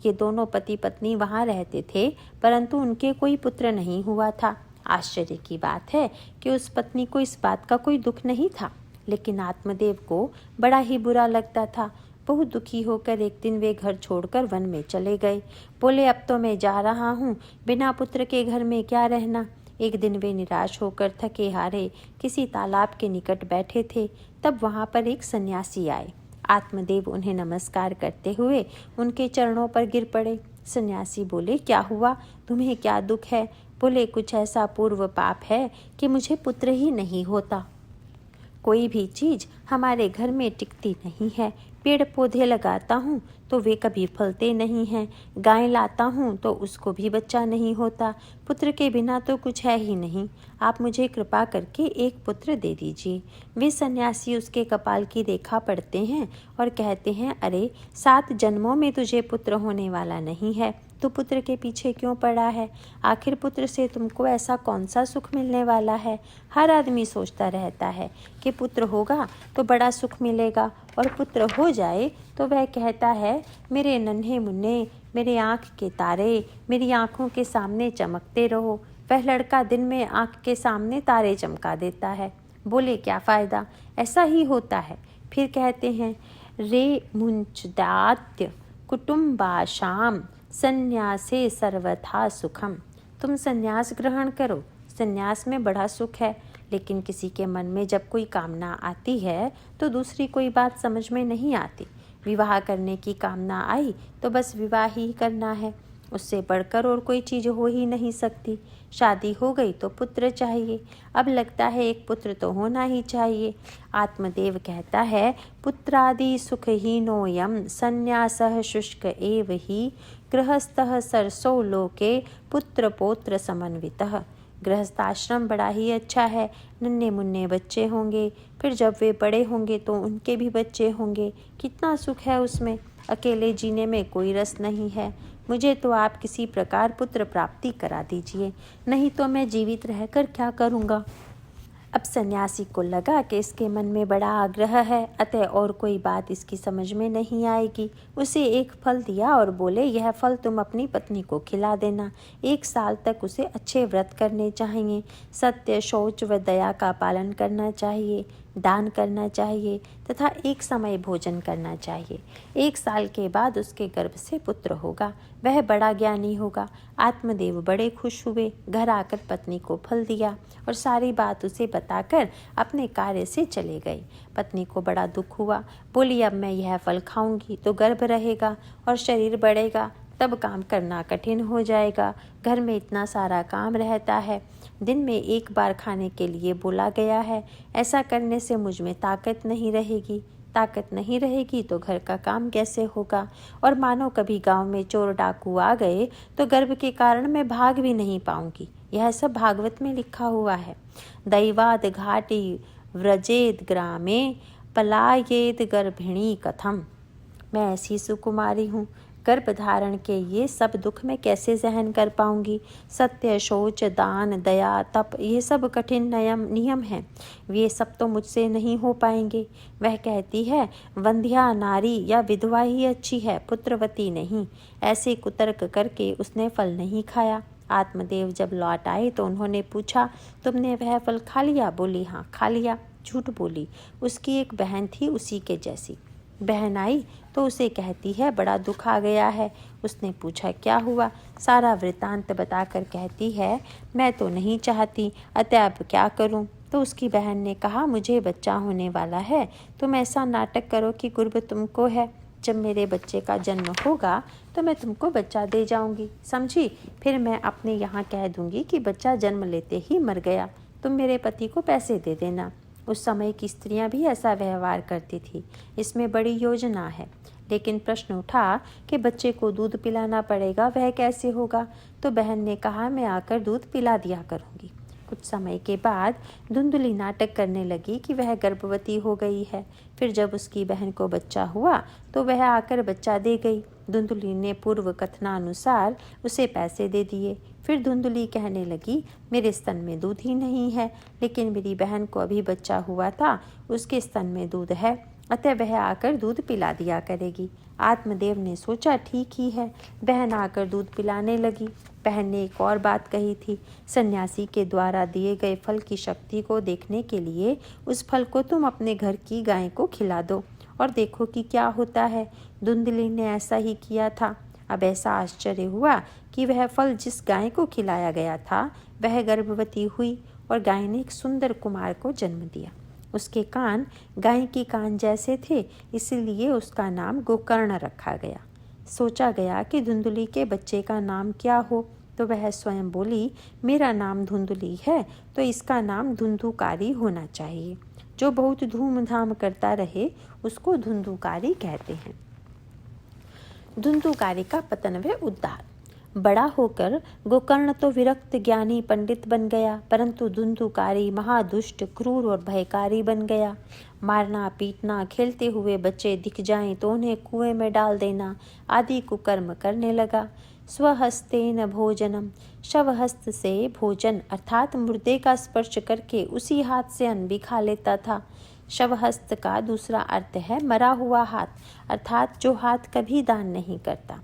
ये दोनों पति पत्नी वहाँ रहते थे, परंतु उनके कोई पुत्र नहीं हुआ था। आश्चर्य की बात है कि उस पत्नी को इस बात का कोई दुख नहीं था, लेकिन आत्मदेव को बड़ा ही बुरा लगता था। बहुत दुखी होकर एक दिन वे घर छोड़कर वन में चले गए। बोले, अब तो मैं जा रहा हूँ, बिना पुत्र के घर में क्या रहना। एक दिन वे निराश होकर थके हारे किसी तालाब के निकट बैठे थे। तब वहाँ पर एक सन्यासी आए। आत्मदेव उन्हें नमस्कार करते हुए उनके चरणों पर गिर पड़े। सन्यासी बोले, क्या हुआ, तुम्हें क्या दुख है। बोले, कुछ ऐसा पूर्व पाप है कि मुझे पुत्र ही नहीं होता। कोई भी चीज़ हमारे घर में टिकती नहीं है। पेड़ पौधे लगाता हूँ तो वे कभी फलते नहीं हैं। गाय लाता हूँ तो उसको भी बच्चा नहीं होता। पुत्र के बिना तो कुछ है ही नहीं। आप मुझे कृपा करके एक पुत्र दे दीजिए। वे सन्यासी उसके कपाल की रेखा पढ़ते हैं और कहते हैं, अरे 7 जन्मों में तुझे पुत्र होने वाला नहीं है, तो पुत्र के पीछे क्यों पड़ा है। आखिर पुत्र से तुमको ऐसा कौन सा सुख मिलने वाला है। हर आदमी सोचता रहता है कि पुत्र होगा तो बड़ा सुख मिलेगा, और पुत्र हो जाए तो वह कहता है, मेरे नन्हे मुन्ने, मेरे आँख के तारे मेरी आँखों के सामने चमकते रहो। वह लड़का दिन में आँख के सामने तारे चमका देता है। बोले, क्या फ़ायदा, ऐसा ही होता है। फिर कहते हैं, रे मुंचदात्य कुटुम्बाशाम संन्यासे सर्वथा सुखम। तुम संन्यास ग्रहण करो, संन्यास में बड़ा सुख है। लेकिन किसी के मन में जब कोई कामना आती है तो दूसरी कोई बात समझ में नहीं आती। विवाह करने की कामना आई तो बस विवाह ही करना है, उससे बढ़कर और कोई चीज़ हो ही नहीं सकती। शादी हो गई तो पुत्र चाहिए। अब लगता है एक पुत्र तो होना ही चाहिए। आत्मदेव कहता है, पुत्रादि सुखहीनोऽयं संन्यासः शुष्क एव हि गृहस्थः सरसो लोके पुत्र पौत्र समन्वितः। गृहस्थाश्रम बड़ा ही अच्छा है, नन्हे मुन्ने बच्चे होंगे, फिर जब वे बड़े होंगे तो उनके भी बच्चे होंगे। कितना सुख है उसमें। अकेले जीने में कोई रस नहीं है। मुझे तो आप किसी प्रकार पुत्र प्राप्ति करा दीजिए, नहीं तो मैं जीवित रहकर क्या करूँगा। अब सन्यासी को लगा कि इसके मन में बड़ा आग्रह है, अतः और कोई बात इसकी समझ में नहीं आएगी। उसे एक फल दिया और बोले, यह फल तुम अपनी पत्नी को खिला देना। 1 साल तक उसे अच्छे व्रत करने चाहिए, सत्य, शौच व दया का पालन करना चाहिए, दान करना चाहिए तथा एक समय भोजन करना चाहिए। 1 साल के बाद उसके गर्भ से पुत्र होगा, वह बड़ा ज्ञानी होगा। आत्मदेव बड़े खुश हुए, घर आकर पत्नी को फल दिया और सारी बात उसे बताकर अपने कार्य से चले गए। पत्नी को बड़ा दुख हुआ। बोली, अब मैं यह फल खाऊंगी तो गर्भ रहेगा और शरीर बढ़ेगा, तब काम करना कठिन हो जाएगा। घर में इतना सारा काम रहता है, दिन में 1 बार खाने के लिए बोला गया है। ऐसा करने से मुझ में ताकत नहीं रहेगी। ताकत नहीं रहेगी तो घर का काम कैसे होगा। और मानो कभी गांव में चोर डाकू आ गए तो गर्भ के कारण मैं भाग भी नहीं पाऊंगी। यह सब भागवत में लिखा हुआ है। दैवाद घाटी व्रजेद ग्रामे पलायेद गर्भिणी कथम। मैं ऐसी सुकुमारी हूँ, गर्भ धारण के ये सब दुख मैं कैसे सहन कर पाऊंगी। सत्य, शौच, दान, दया, तप, ये सब कठिन नियम हैं, ये सब तो मुझसे नहीं हो पाएंगे। वह कहती है, वंध्या नारी या विधवा ही अच्छी है, पुत्रवती नहीं। ऐसे कुतर्क करके उसने फल नहीं खाया। आत्मदेव जब लौट आए तो उन्होंने पूछा, तुमने वह फल खा लिया। बोली, हाँ खा लिया। झूठ बोली। उसकी एक बहन थी उसी के जैसी। बहन आई तो उसे कहती है, बड़ा दुख आ गया है। उसने पूछा, क्या हुआ। सारा वृतांत बताकर कहती है, मैं तो नहीं चाहती, अतः अब क्या करूं। तो उसकी बहन ने कहा, मुझे बच्चा होने वाला है, तुम ऐसा नाटक करो कि गर्भ तुमको है। जब मेरे बच्चे का जन्म होगा तो मैं तुमको बच्चा दे जाऊंगी, समझी। फिर मैं अपने यहाँ कह दूंगी कि बच्चा जन्म लेते ही मर गया, तुम मेरे पति को पैसे दे देना। उस समय की स्त्रियां भी ऐसा व्यवहार करती थी। इसमें बड़ी योजना है। लेकिन प्रश्न उठा कि बच्चे को दूध पिलाना पड़ेगा, वह कैसे होगा। तो बहन ने कहा, मैं आकर दूध पिला दिया करूँगी। कुछ समय के बाद धुंधुली नाटक करने लगी कि वह गर्भवती हो गई है। फिर जब उसकी बहन को बच्चा हुआ तो वह आकर बच्चा दे गई। धुंधुली ने पूर्व कथनानुसार उसे पैसे दे दिए। फिर धुंधुली कहने लगी, मेरे स्तन में दूध ही नहीं है, लेकिन मेरी बहन को अभी बच्चा हुआ था, उसके स्तन में दूध है, अतः वह आकर दूध पिला दिया करेगी। आत्मदेव ने सोचा, ठीक ही है। बहन आकर दूध पिलाने लगी। बहन ने एक और बात कही थी, सन्यासी के द्वारा दिए गए फल की शक्ति को देखने के लिए उस फल को तुम अपने घर की गाय को खिला दो और देखो कि क्या होता है। धुंधुली ने ऐसा ही किया था। अब ऐसा आश्चर्य हुआ कि वह फल जिस गाय को खिलाया गया था वह गर्भवती हुई और गाय ने एक सुंदर कुमार को जन्म दिया। उसके कान गाय के कान जैसे थे, इसलिए उसका नाम गोकर्ण रखा गया। सोचा गया कि धुंधुली के बच्चे का नाम क्या हो, तो वह स्वयं बोली, मेरा नाम धुंधुली है तो इसका नाम धुंधुकारी होना चाहिए। जो बहुत धूमधाम करता रहे उसको धुंधुकारी कहते हैं। धुंधुकारी का पतन व उद्धार। बड़ा होकर गोकर्ण तो विरक्त ज्ञानी पंडित बन गया, परंतु धुंधुकारी महादुष्ट, क्रूर और भयकारी बन गया। मारना, पीटना, खेलते हुए बच्चे दिख जाएं तो उन्हें कुएं में डाल देना आदि कुकर्म करने लगा। स्वहस्तेन भोजनम, शवहस्त से भोजन अर्थात मुर्दे का स्पर्श करके उसी हाथ से अन्न भी खा लेता था। शवहस्त का दूसरा अर्थ है मरा हुआ हाथ, अर्थात जो हाथ कभी दान नहीं करता।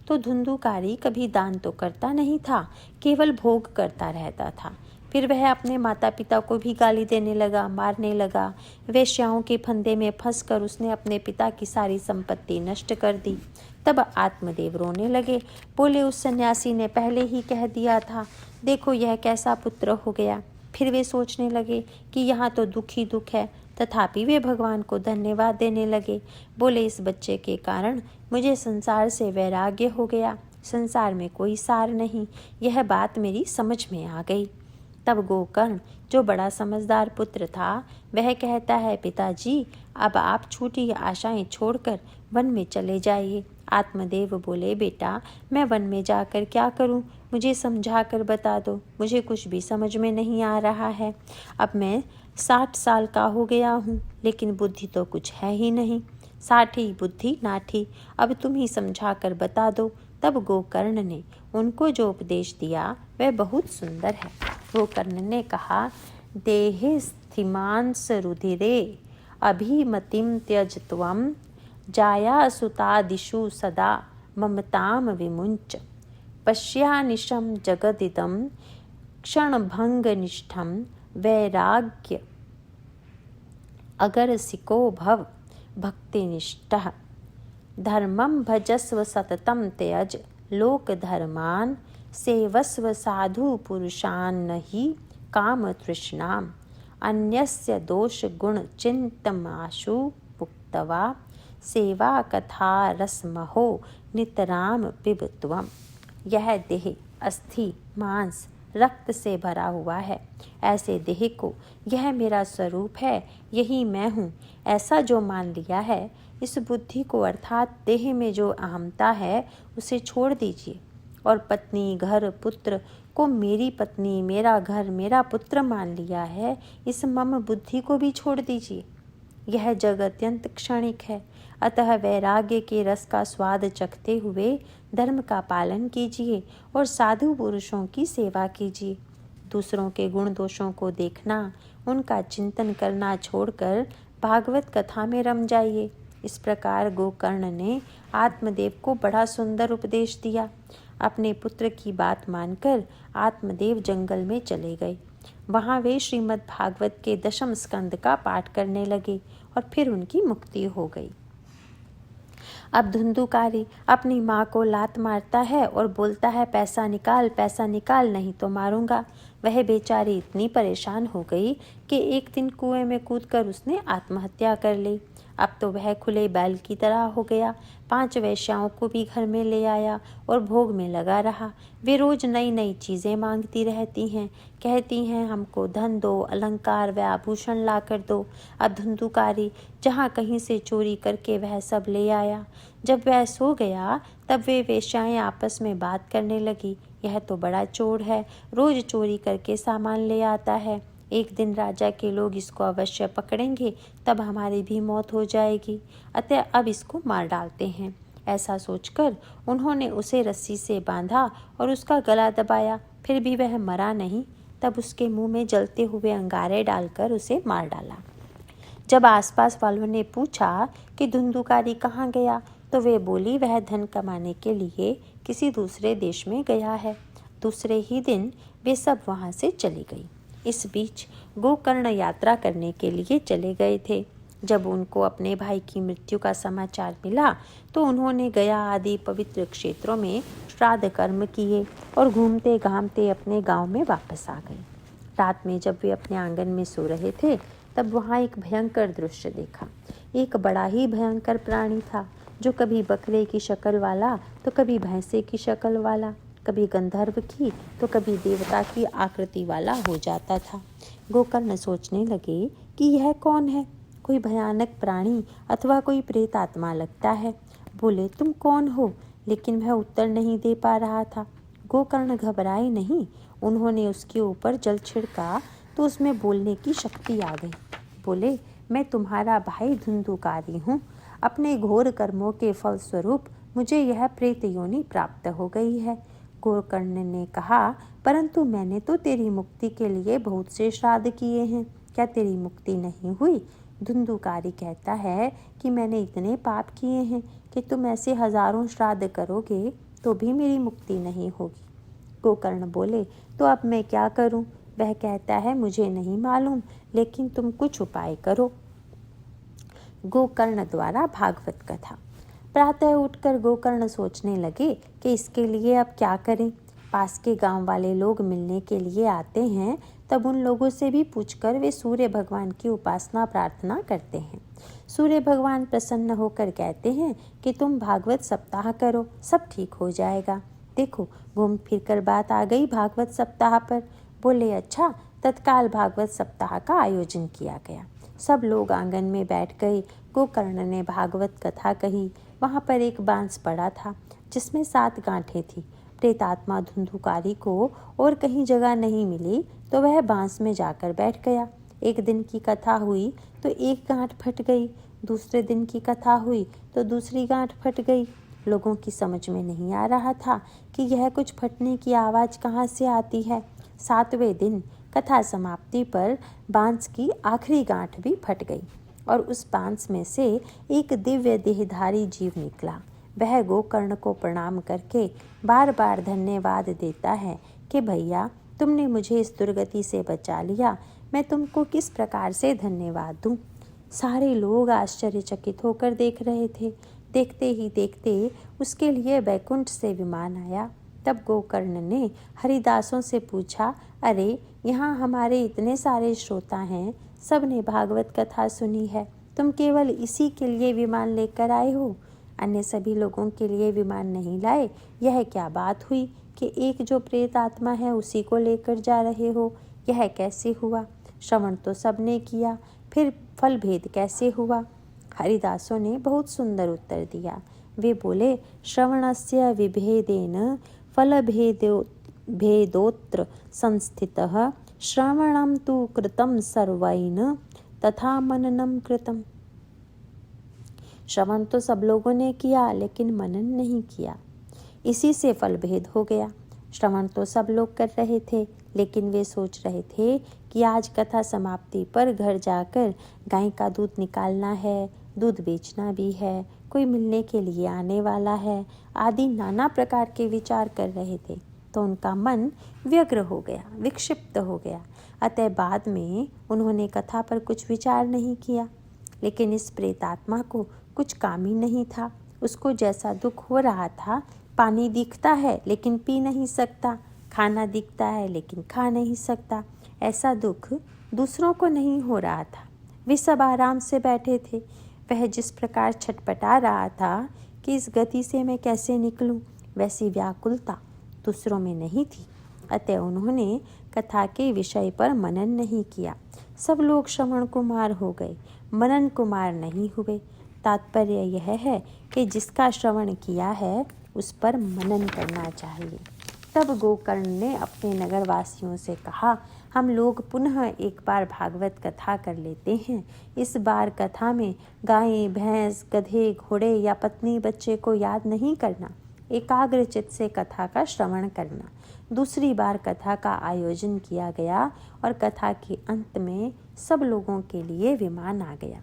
तो धुंधुकारी कभी दान तो करता नहीं था, केवल भोग करता रहता था। फिर वह अपने माता पिता को भी गाली देने लगा, मारने लगा। वेश्याओं के फंदे में फंसकर उसने अपने पिता की सारी संपत्ति नष्ट कर दी। तब आत्मदेव रोने लगे, बोले, उस सन्यासी ने पहले ही कह दिया था, देखो यह कैसा पुत्र हो गया। फिर वे सोचने लगे कि यहाँ तो दुख ही दुख है, तथापि वे भगवान को धन्यवाद देने लगे। बोले, इस बच्चे के कारण मुझे संसार से वैराग्य हो गया, संसार में कोई सार नहीं, यह बात मेरी समझ में आ गई। तब गोकर्ण, जो बड़ा समझदार पुत्र था, वह कहता है, पिताजी अब आप छूटी आशाएं छोड़कर वन में चले जाइए। आत्मदेव बोले, बेटा मैं वन में जाकर क्या करूं, मुझे समझा कर बता दो, मुझे कुछ भी समझ में नहीं आ रहा है। अब मैं 60 साल का हो गया हूँ, लेकिन बुद्धि तो कुछ है ही नहीं। 60 बुद्धि नाठी, अब तुम ही समझा कर बता दो। तब गोकर्ण ने उनको जो उपदेश दिया वह बहुत सुंदर है। गोकर्ण ने कहा, देहे स्थिमांस रुधिरे अभिमतिम त्यज त्वं जाया सुतादिषु सदा ममताम विमुंच पश्यानिशं जगदिदं क्षणभंगनिष्ठं वैराग्य अगर सिको भव भक्तिनिष्ठः धर्मं भजस्व सततं त्यज लोक धर्मान सेवस्व साधु पुरुषान् नहि काम तृष्णाम् अन्यस्य दोष गुण चिंतमाशु पुक्तवा सेवा कथा रसमहो नितराम पिबत्वम्। यह देह अस्थि मांस रक्त से भरा हुआ है, ऐसे देह को यह मेरा स्वरूप है, यही मैं हूँ, ऐसा जो मान लिया है, इस बुद्धि को अर्थात देह में जो अहमता है उसे छोड़ दीजिए और पत्नी घर पुत्र को मेरी पत्नी मेरा घर मेरा पुत्र मान लिया है, इस मम बुद्धि को भी छोड़ दीजिए। यह जग अत्यंत क्षणिक है, अतः वैराग्य के रस का स्वाद चखते हुए धर्म का पालन कीजिए और साधु पुरुषों की सेवा कीजिए। दूसरों के गुण दोषों को देखना, उनका चिंतन करना छोड़कर भागवत कथा में रम जाइए। इस प्रकार गोकर्ण ने आत्मदेव को बड़ा सुंदर उपदेश दिया। अपने पुत्र की बात मानकर आत्मदेव जंगल में चले गए। वहाँ वे श्रीमद् भागवत के 10वें स्कंद का पाठ करने लगे और फिर उनकी मुक्ति हो गई। अब धुंधुकारी अपनी माँ को लात मारता है और बोलता है, पैसा निकाल नहीं तो मारूंगा। वह बेचारी इतनी परेशान हो गई कि एक दिन कुएं में कूदकर उसने आत्महत्या कर ली। अब तो वह खुले बैल की तरह हो गया। 5 वेश्याओं को भी घर में ले आया और भोग में लगा रहा। वे रोज नई नई चीज़ें मांगती रहती हैं, कहती हैं हमको धन दो, अलंकार व आभूषण ला कर दो। अब धुंधुकारी जहाँ कहीं से चोरी करके वह सब ले आया। जब वह सो गया तब वे वेश्याएं आपस में बात करने लगी, यह तो बड़ा चोर है, रोज चोरी करके सामान ले आता है। एक दिन राजा के लोग इसको अवश्य पकड़ेंगे, तब हमारी भी मौत हो जाएगी, अतः अब इसको मार डालते हैं। ऐसा सोचकर उन्होंने उसे रस्सी से बांधा और उसका गला दबाया, फिर भी वह मरा नहीं। तब उसके मुंह में जलते हुए अंगारे डालकर उसे मार डाला। जब आसपास वालों ने पूछा कि धुंधुकारी कहाँ गया, तो वे बोली वह धन कमाने के लिए किसी दूसरे देश में गया है। दूसरे ही दिन वे सब वहाँ से चली गई। इस बीच गोकर्ण यात्रा करने के लिए चले गए थे। जब उनको अपने भाई की मृत्यु का समाचार मिला तो उन्होंने गया आदि पवित्र क्षेत्रों में श्राद्ध कर्म किए और घूमते घामते अपने गांव में वापस आ गए। रात में जब वे अपने आंगन में सो रहे थे तब वहाँ एक भयंकर दृश्य देखा। एक बड़ा ही भयंकर प्राणी था, जो कभी बकरे की शक्ल वाला तो कभी भैंसे की शक्ल वाला, कभी गंधर्व की तो कभी देवता की आकृति वाला हो जाता था। गोकर्ण सोचने लगे कि यह कौन है, कोई भयानक प्राणी अथवा कोई प्रेत आत्मा लगता है। बोले तुम कौन हो, लेकिन वह उत्तर नहीं दे पा रहा था। गोकर्ण घबराए नहीं, उन्होंने उसके ऊपर जल छिड़का तो उसमें बोलने की शक्ति आ गई। बोले मैं तुम्हारा भाई धुंधुकारी हूँ। अपने घोर कर्मों के फलस्वरूप मुझे यह प्रेत योनि प्राप्त हो गई है। गोकर्ण ने कहा परंतु मैंने तो तेरी मुक्ति के लिए बहुत से श्राद्ध किए हैं, क्या तेरी मुक्ति नहीं हुई? धुंधुकारी कहता है कि मैंने इतने पाप किए हैं कि तुम ऐसे हजारों श्राद्ध करोगे तो भी मेरी मुक्ति नहीं होगी। गोकर्ण बोले तो अब मैं क्या करूं? वह कहता है मुझे नहीं मालूम, लेकिन तुम कुछ उपाय करो। गोकर्ण द्वारा भागवत कथा। प्रातः उठकर गोकर्ण सोचने लगे कि इसके लिए अब क्या करें। पास के गांव वाले लोग मिलने के लिए आते हैं, तब उन लोगों से भी पूछकर वे सूर्य भगवान की उपासना प्रार्थना करते हैं। सूर्य भगवान प्रसन्न होकर कहते हैं कि तुम भागवत सप्ताह करो, सब ठीक हो जाएगा। देखो घूम फिर कर बात आ गई भागवत सप्ताह पर। बोले अच्छा। तत्काल भागवत सप्ताह का आयोजन किया गया। सब लोग आंगन में बैठ गए। गोकर्ण ने भागवत कथा कही। वहाँ पर एक बांस पड़ा था जिसमें 7 गांठें थी। प्रेतात्मा धुंधुकारी को और कहीं जगह नहीं मिली तो वह बांस में जाकर बैठ गया। एक दिन की कथा हुई तो एक गांठ फट गई, दूसरे दिन की कथा हुई तो दूसरी गांठ फट गई। लोगों की समझ में नहीं आ रहा था कि यह कुछ फटने की आवाज़ कहाँ से आती है। 7वें दिन कथा समाप्ति पर बांस की आखिरी गांठ भी फट गई और उस बांस में से एक दिव्य देहधारी जीव निकला। वह गोकर्ण को प्रणाम करके बार बार धन्यवाद देता है कि भैया तुमने मुझे इस दुर्गति से बचा लिया, मैं तुमको किस प्रकार से धन्यवाद दूं। सारे लोग आश्चर्यचकित होकर देख रहे थे। देखते ही देखते उसके लिए बैकुंठ से विमान आया। तब गोकर्ण ने हरिदासों से पूछा, अरे यहाँ हमारे इतने सारे श्रोता हैं, सब ने भागवत कथा सुनी है, तुम केवल इसी के लिए विमान लेकर आए हो, अन्य सभी लोगों के लिए विमान नहीं लाए? यह क्या बात हुई कि एक जो प्रेत आत्मा है उसी को लेकर जा रहे हो? यह कैसे हुआ? श्रवण तो सबने किया, फिर फल भेद कैसे हुआ? हरिदासों ने बहुत सुंदर उत्तर दिया। वे बोले, श्रवणस्य विभेदेन फल भेदोत्र संस्थितः श्रवणं तु कृतं सर्वैन तथा मननं कृतम्। श्रवण तो सब लोगों ने किया लेकिन मनन नहीं किया, इसी से फल भेद हो गया। श्रवण तो सब लोग कर रहे थे, लेकिन वे सोच रहे थे कि आज कथा समाप्ति पर घर जाकर गाय का दूध निकालना है, दूध बेचना भी है, कोई मिलने के लिए आने वाला है, आदि नाना प्रकार के विचार कर रहे थे। तो उनका मन व्यग्र हो गया, विक्षिप्त हो गया। अतः बाद में उन्होंने कथा पर कुछ विचार नहीं किया। लेकिन इस प्रेतात्मा को कुछ काम ही नहीं था। उसको जैसा दुख हो रहा था, पानी दिखता है लेकिन पी नहीं सकता, खाना दिखता है लेकिन खा नहीं सकता, ऐसा दुख दूसरों को नहीं हो रहा था। वे सब आराम से बैठे थे। वह जिस प्रकार छटपटा रहा था कि इस गति से मैं कैसे निकलूं, वैसी व्याकुलता दूसरों में नहीं थी। अतः उन्होंने कथा के विषय पर मनन नहीं किया। सब लोग श्रवण कुमार हो गए, मनन कुमार नहीं हुए। तात्पर्य यह है कि जिसका श्रवण किया है उस पर मनन करना चाहिए। तब गोकर्ण ने अपने नगरवासियों से कहा, हम लोग पुनः एक बार भागवत कथा कर लेते हैं। इस बार कथा में गायें, भैंस, गधे, घोड़े या पत्नी बच्चे को याद नहीं करना, एकाग्र चित्त से कथा का श्रवण करना। दूसरी बार कथा का आयोजन किया गया और कथा के अंत में सब लोगों के लिए विमान आ गया।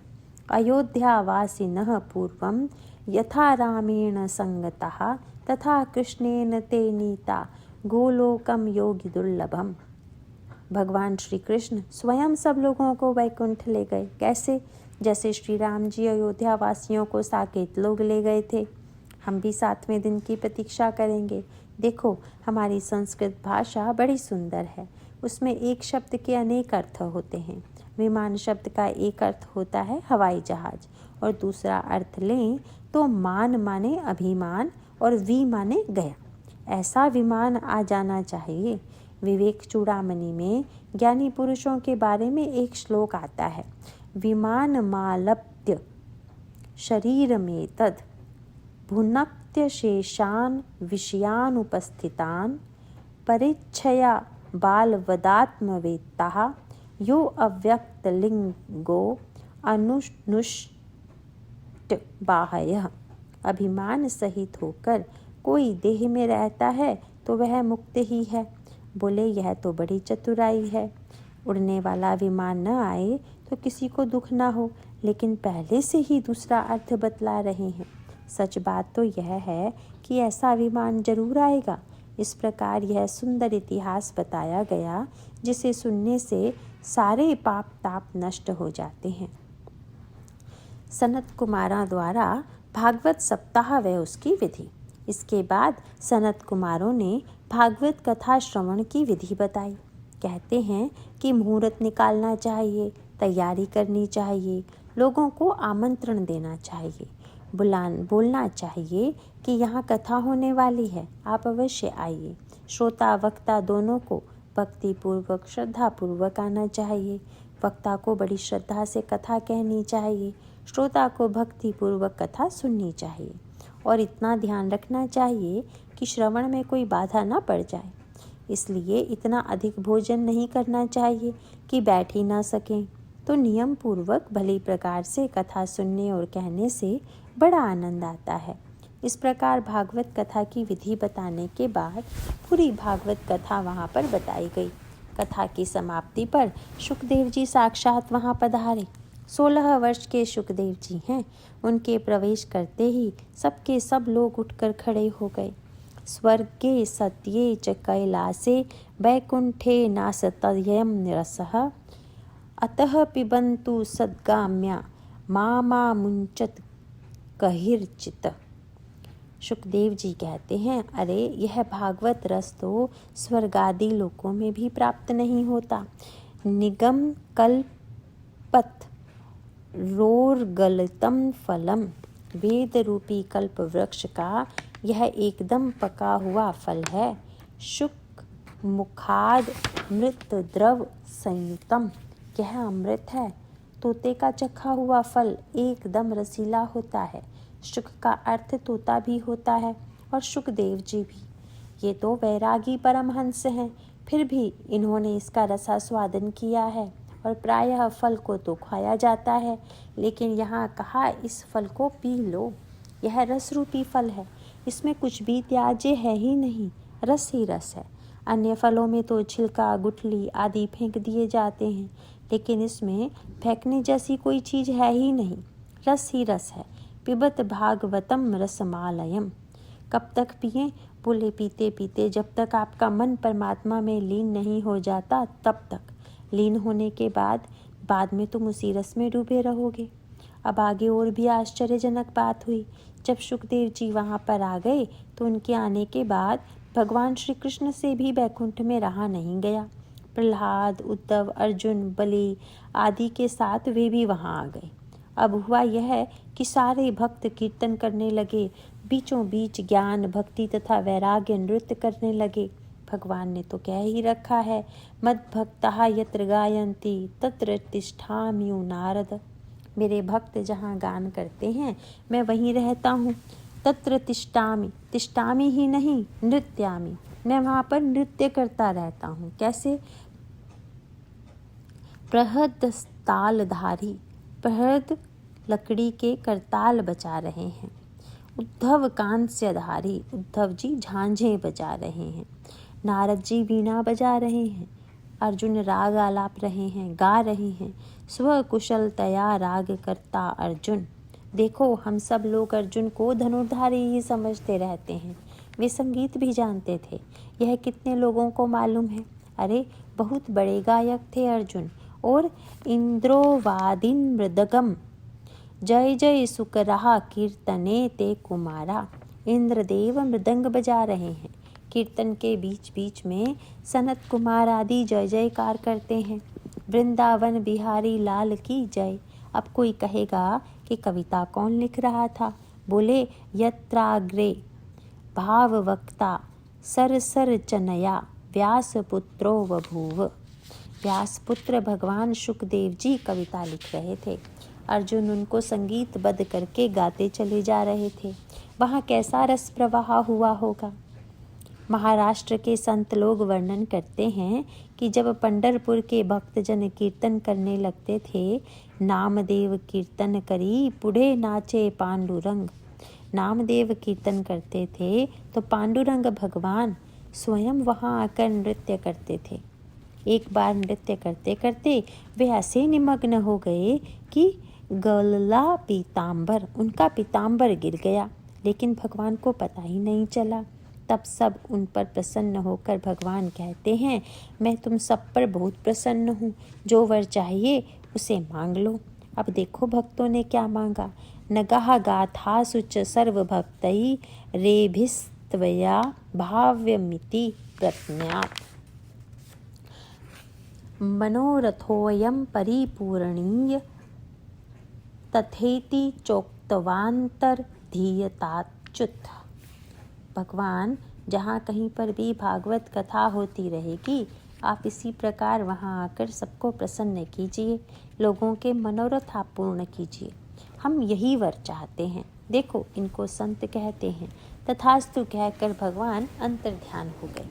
अयोध्यावासिनः पूर्वं यथा रामेण संगतः तथा कृष्णेन ते नीता गोलोकम योगी दुर्लभम। भगवान श्री कृष्ण स्वयं सब लोगों को वैकुंठ ले गए। कैसे? जैसे श्री राम जी अयोध्या वासियों को साकेत लोग ले गए थे। हम भी 7वें दिन की प्रतीक्षा करेंगे। देखो, हमारी संस्कृत भाषा बड़ी सुंदर है। उसमें एक शब्द के अनेक अर्थ होते हैं। विमान शब्द का एक अर्थ होता है हवाई जहाज, और दूसरा अर्थ लें तो मान माने अभिमान और वी माने गया। ऐसा विमान आ जाना चाहिए। विवेक चूड़ामणि में ज्ञानी पुरुषों के बारे में एक श्लोक आता है, विमान मालप्य शरीर में तद भुनक्त्य शेषान विषयानुपस्थितान परिच्छया बालवदात्मवेत्ता यो अव्यक्तलिंगो अनुष्ट बाह्यः। अभिमान सहित होकर कोई देह में रहता है तो वह मुक्त ही है। बोले, यह तो बड़ी चतुराई है। उड़ने वाला विमान न आए तो किसी को दुख ना हो, लेकिन पहले से ही दूसरा अर्थ बतला रहे हैं। सच बात तो यह है कि ऐसा विमान जरूर आएगा। इस प्रकार यह सुंदर इतिहास बताया गया, जिसे सुनने से सारे पाप ताप नष्ट हो जाते हैं। सनत कुमारों द्वारा भागवत सप्ताह व उसकी विधि। इसके बाद सनत कुमारों ने भागवत कथा श्रवण की विधि बताई। कहते हैं कि मुहूर्त निकालना चाहिए, तैयारी करनी चाहिए, लोगों को आमंत्रण देना चाहिए, बोलना चाहिए कि यहाँ कथा होने वाली है, आप अवश्य आइए। श्रोता वक्ता दोनों को भक्ति पूर्वक श्रद्धा पूर्वक आना चाहिए। वक्ता को बड़ी श्रद्धा से कथा कहनी चाहिए, श्रोता को भक्ति पूर्वक कथा सुननी चाहिए, और इतना ध्यान रखना चाहिए कि श्रवण में कोई बाधा न पड़ जाए। इसलिए इतना अधिक भोजन नहीं करना चाहिए कि बैठ ही ना सकें। तो नियम पूर्वक भली प्रकार से कथा सुनने और कहने से बड़ा आनंद आता है। इस प्रकार भागवत कथा की विधि बताने के बाद पूरी भागवत कथा वहाँ पर बताई गई। कथा की समाप्ति पर शुकदेव जी साक्षात वहाँ पधारे। 16 वर्ष के शुकदेव जी हैं। उनके प्रवेश करते ही सबके सब लोग उठकर खड़े हो गए। स्वर्गे सत्ये च कैलासे वैकुंठे नासतयं रसः अतः पिबन्तु सद्गाम्या मामा मुंचत कहिर्चित। शुकदेव जी कहते हैं, अरे यह भागवत रस तो स्वर्गादि लोकों में भी प्राप्त नहीं होता। निगम कल्पत रोर्गलितम फलम, वेद रूपी कल्प वृक्ष का यह एकदम पका हुआ फल है। शुक मुखाद मृत द्रव संयुतम, यह अमृत है। तोते का चखा हुआ फल एकदम रसीला होता है। शुक का अर्थ तोता भी होता है और शुकदेव जी भी। ये तो वैरागी परमहंस हैं, फिर भी इन्होंने इसका रसास्वादन किया है, और प्रायः फल को तो खाया जाता है, लेकिन यहाँ कहा इस फल को पी लो। यह रस रूपी फल है, इसमें कुछ भी त्याज्य है ही नहीं, रस ही रस है। अन्य फलों में तो छिलका, गुठली आदि फेंक दिए जाते हैं, लेकिन इसमें फेंकने जैसी कोई चीज़ है ही नहीं, रस ही रस है। पिबत भागवतम रसमालयम। कब तक पिए? बोले, पीते पीते जब तक आपका मन परमात्मा में लीन नहीं हो जाता तब तक। लीन होने के बाद में तुम उसी रस में डूबे रहोगे। अब आगे और भी आश्चर्यजनक बात हुई। जब शुकदेव जी वहाँ पर आ गए तो उनके आने के बाद भगवान श्री कृष्ण से भी बैकुंठ में रहा नहीं गया। प्रहलाद, उद्धव, अर्जुन, बलि आदि के साथ वे भी वहाँ आ गए। अब हुआ यह कि सारे भक्त कीर्तन करने लगे, बीचों बीच ज्ञान, भक्ति तथा वैराग्य नृत्य करने लगे। भगवान ने तो कह ही रखा है, मद्भक्ताः यत्र गायन्ति तत्र तिष्ठामि नारद। मेरे भक्त जहाँ गान करते हैं मैं वहीं रहता हूँ। तत्र तिष्ठामि, तिष्ठामि ही नहीं नृत्यामि, मैं वहाँ पर नृत्य करता रहता हूँ। कैसे? प्रहद तालधारी, प्रहद लकड़ी के करताल बजा रहे हैं। उद्धव कांस्यधारी, उद्धव जी झांझें बजा रहे हैं। नारद जी वीणा बजा रहे हैं। अर्जुन राग आलाप रहे हैं, गा रहे हैं। स्वकुशलतया राग करता अर्जुन। देखो, हम सब लोग अर्जुन को धनुर्धारी ही समझते रहते हैं। वे संगीत भी जानते थे। यह कितने लोगों को मालूम है? अरे, बहुत बड़े गायक थे अर्जुन। और इंद्रोवादिन मृदगम जय जय सुख रहा कीर्तने ते कुमारा। इंद्रदेव मृदंग बजा रहे हैं। कीर्तन के बीच बीच में सनत कुमार आदि जय जयकार करते हैं। वृंदावन बिहारी लाल की जय। अब कोई कहेगा कि कविता कौन लिख रहा था? बोले, यत्राग्रे भाववक्ता सरसर चनया व्यासपुत्रो बभूव। व्यासपुत्र भगवान शुकदेव जी कविता लिख रहे थे। अर्जुन उनको संगीतबद्ध करके गाते चले जा रहे थे। वहाँ कैसा रस प्रवाह हुआ होगा। महाराष्ट्र के संत लोग वर्णन करते हैं कि जब पंढरपुर के भक्तजन कीर्तन करने लगते थे, नामदेव कीर्तन करी पुढ़े नाचे पांडुरंग। नामदेव कीर्तन करते थे तो पांडुरंग भगवान स्वयं वहाँ आकर नृत्य करते थे। एक बार नृत्य करते करते वे ऐसे निमग्न हो गए कि गलला पीताम्बर, उनका पीताम्बर गिर गया, लेकिन भगवान को पता ही नहीं चला। तब सब उन पर प्रसन्न होकर भगवान कहते हैं, मैं तुम सब पर बहुत प्रसन्न हूँ, जो वर चाहिए उसे मांग लो। अब देखो भक्तों ने क्या मांगा। नगाह गाथा सुच सर्वभक्तै रेभिस्त्वया भाव्यमिति प्रज्ञात्। मनोरथोऽयं परिपूरणीय तथेति चोक्तवान्तर्धीयताच्युत। भगवान, जहाँ कहीं पर भी भागवत कथा होती रहेगी, आप इसी प्रकार वहाँ आकर सबको प्रसन्न कीजिए, लोगों के मनोरथ आप पूर्ण कीजिए। हम यही वर चाहते हैं। देखो, इनको संत कहते हैं। तथास्तु कहकर भगवान अंतर्ध्यान हो गए।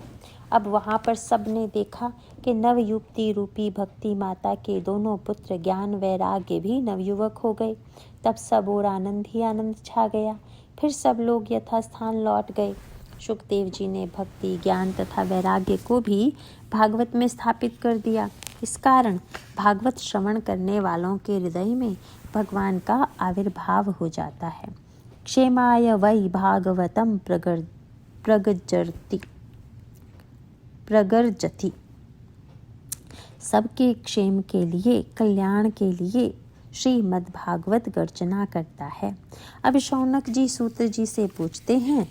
अब वहाँ पर सब ने देखा कि नवयुक्ति रूपी भक्ति माता के दोनों पुत्र ज्ञान वैराग्य भी नवयुवक हो गए। तब सब और आनंद ही आनंद छा गया। फिर सब लोग यथास्थान लौट गए। शुकदेव जी ने भक्ति, ज्ञान तथा वैराग्य को भी भागवत में स्थापित कर दिया। इस कारण भागवत श्रवण करने वालों के हृदय में भगवान का आविर्भाव हो जाता है। क्षेमाय वै भागवतम प्रगर्जति। सबके क्षेम के लिए, कल्याण के लिए श्रीमद् भागवत गर्जना करता है। अब शौनक जी सूत जी से पूछते हैं,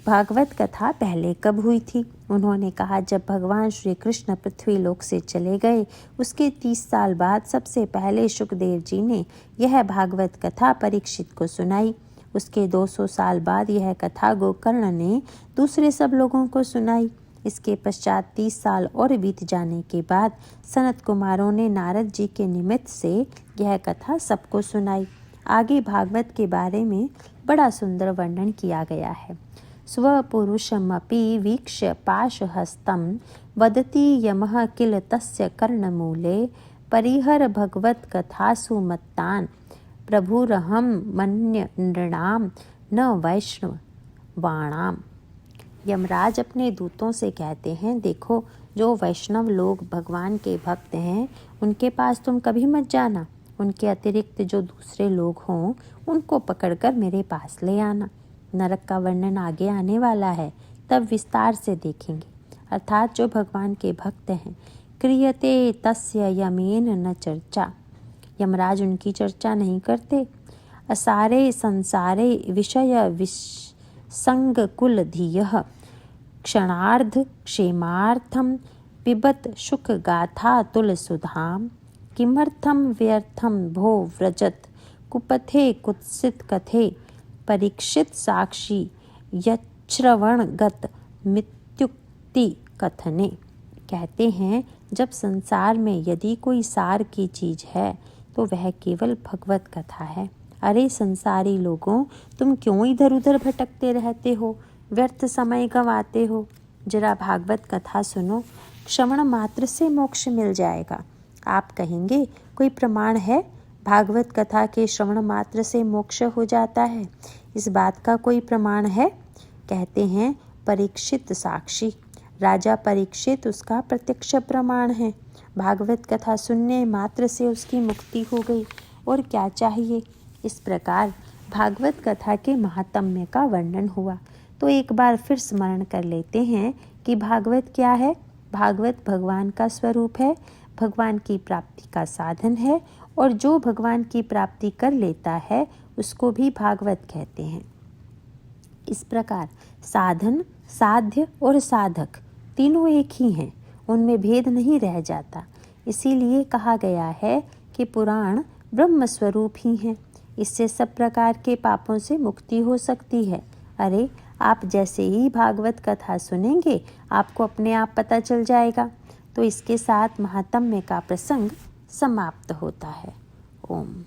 भागवत कथा पहले कब हुई थी? उन्होंने कहा, जब भगवान श्री कृष्ण पृथ्वी लोक से चले गए उसके 30 साल बाद सबसे पहले शुकदेव जी ने यह भागवत कथा परीक्षित को सुनाई। उसके 200 साल बाद यह कथा गोकर्ण ने दूसरे सब लोगों को सुनाई। इसके पश्चात 30 साल और बीत जाने के बाद सनत कुमारों ने नारद जी के निमित्त से यह कथा सबको सुनाई। आगे भागवत के बारे में बड़ा सुंदर वर्णन किया गया है। स्वपुरुषमपि वीक्ष्य पाशहस्तं वदति यमः किल तस्य कर्णमूले परिहर भगवत कथासु मत्तान् प्रभुरहं मन्य नृणां न वैष्णवाणाम्। यमराज अपने दूतों से कहते हैं, देखो, जो वैष्णव लोग भगवान के भक्त हैं उनके पास तुम कभी मत जाना। उनके अतिरिक्त जो दूसरे लोग हों उनको पकड़कर मेरे पास ले आना। नरक का वर्णन आगे आने वाला है, तब विस्तार से देखेंगे। अर्थात जो भगवान के भक्त हैं, क्रियते तस्य यमेन न चर्चा। यमराज उनकी चर्चा नहीं करते। असारे संसारे विषय विसंगकुल धीयः क्षणार्ध क्षेमार्थम पिबत शुक गाथा तुल सुधाम किमर्थम व्यर्थम भो व्रजत कुपथे कुत्सित कथे परीक्षित साक्षी यच्छ्रवणगत मित्युक्ति कथने। कहते हैं जब संसार में यदि कोई सार की चीज है तो वह केवल भगवत कथा है। अरे संसारी लोगों, तुम क्यों इधर उधर भटकते रहते हो, व्यर्थ समय गंवाते हो। जरा भागवत कथा सुनो, श्रवण मात्र से मोक्ष मिल जाएगा। आप कहेंगे कोई प्रमाण है भागवत कथा के श्रवण मात्र से मोक्ष हो जाता है? इस बात का कोई प्रमाण है? कहते हैं परीक्षित साक्षी, राजा परीक्षित उसका प्रत्यक्ष प्रमाण है। भागवत कथा सुनने मात्र से उसकी मुक्ति हो गई, और क्या चाहिए। इस प्रकार भागवत कथा के महात्म्य का वर्णन हुआ। तो एक बार फिर स्मरण कर लेते हैं कि भागवत क्या है। भागवत भगवान का स्वरूप है, भगवान की प्राप्ति का साधन है, और जो भगवान की प्राप्ति कर लेता है उसको भी भागवत कहते हैं। इस प्रकार साधन, साध्य और साधक तीनों एक ही हैं, उनमें भेद नहीं रह जाता। इसीलिए कहा गया है कि पुराण ब्रह्म स्वरूप ही हैं। इससे सब प्रकार के पापों से मुक्ति हो सकती है। अरे आप जैसे ही भागवत कथा सुनेंगे आपको अपने आप पता चल जाएगा। तो इसके साथ महात्म्य का प्रसंग समाप्त होता है। ओम।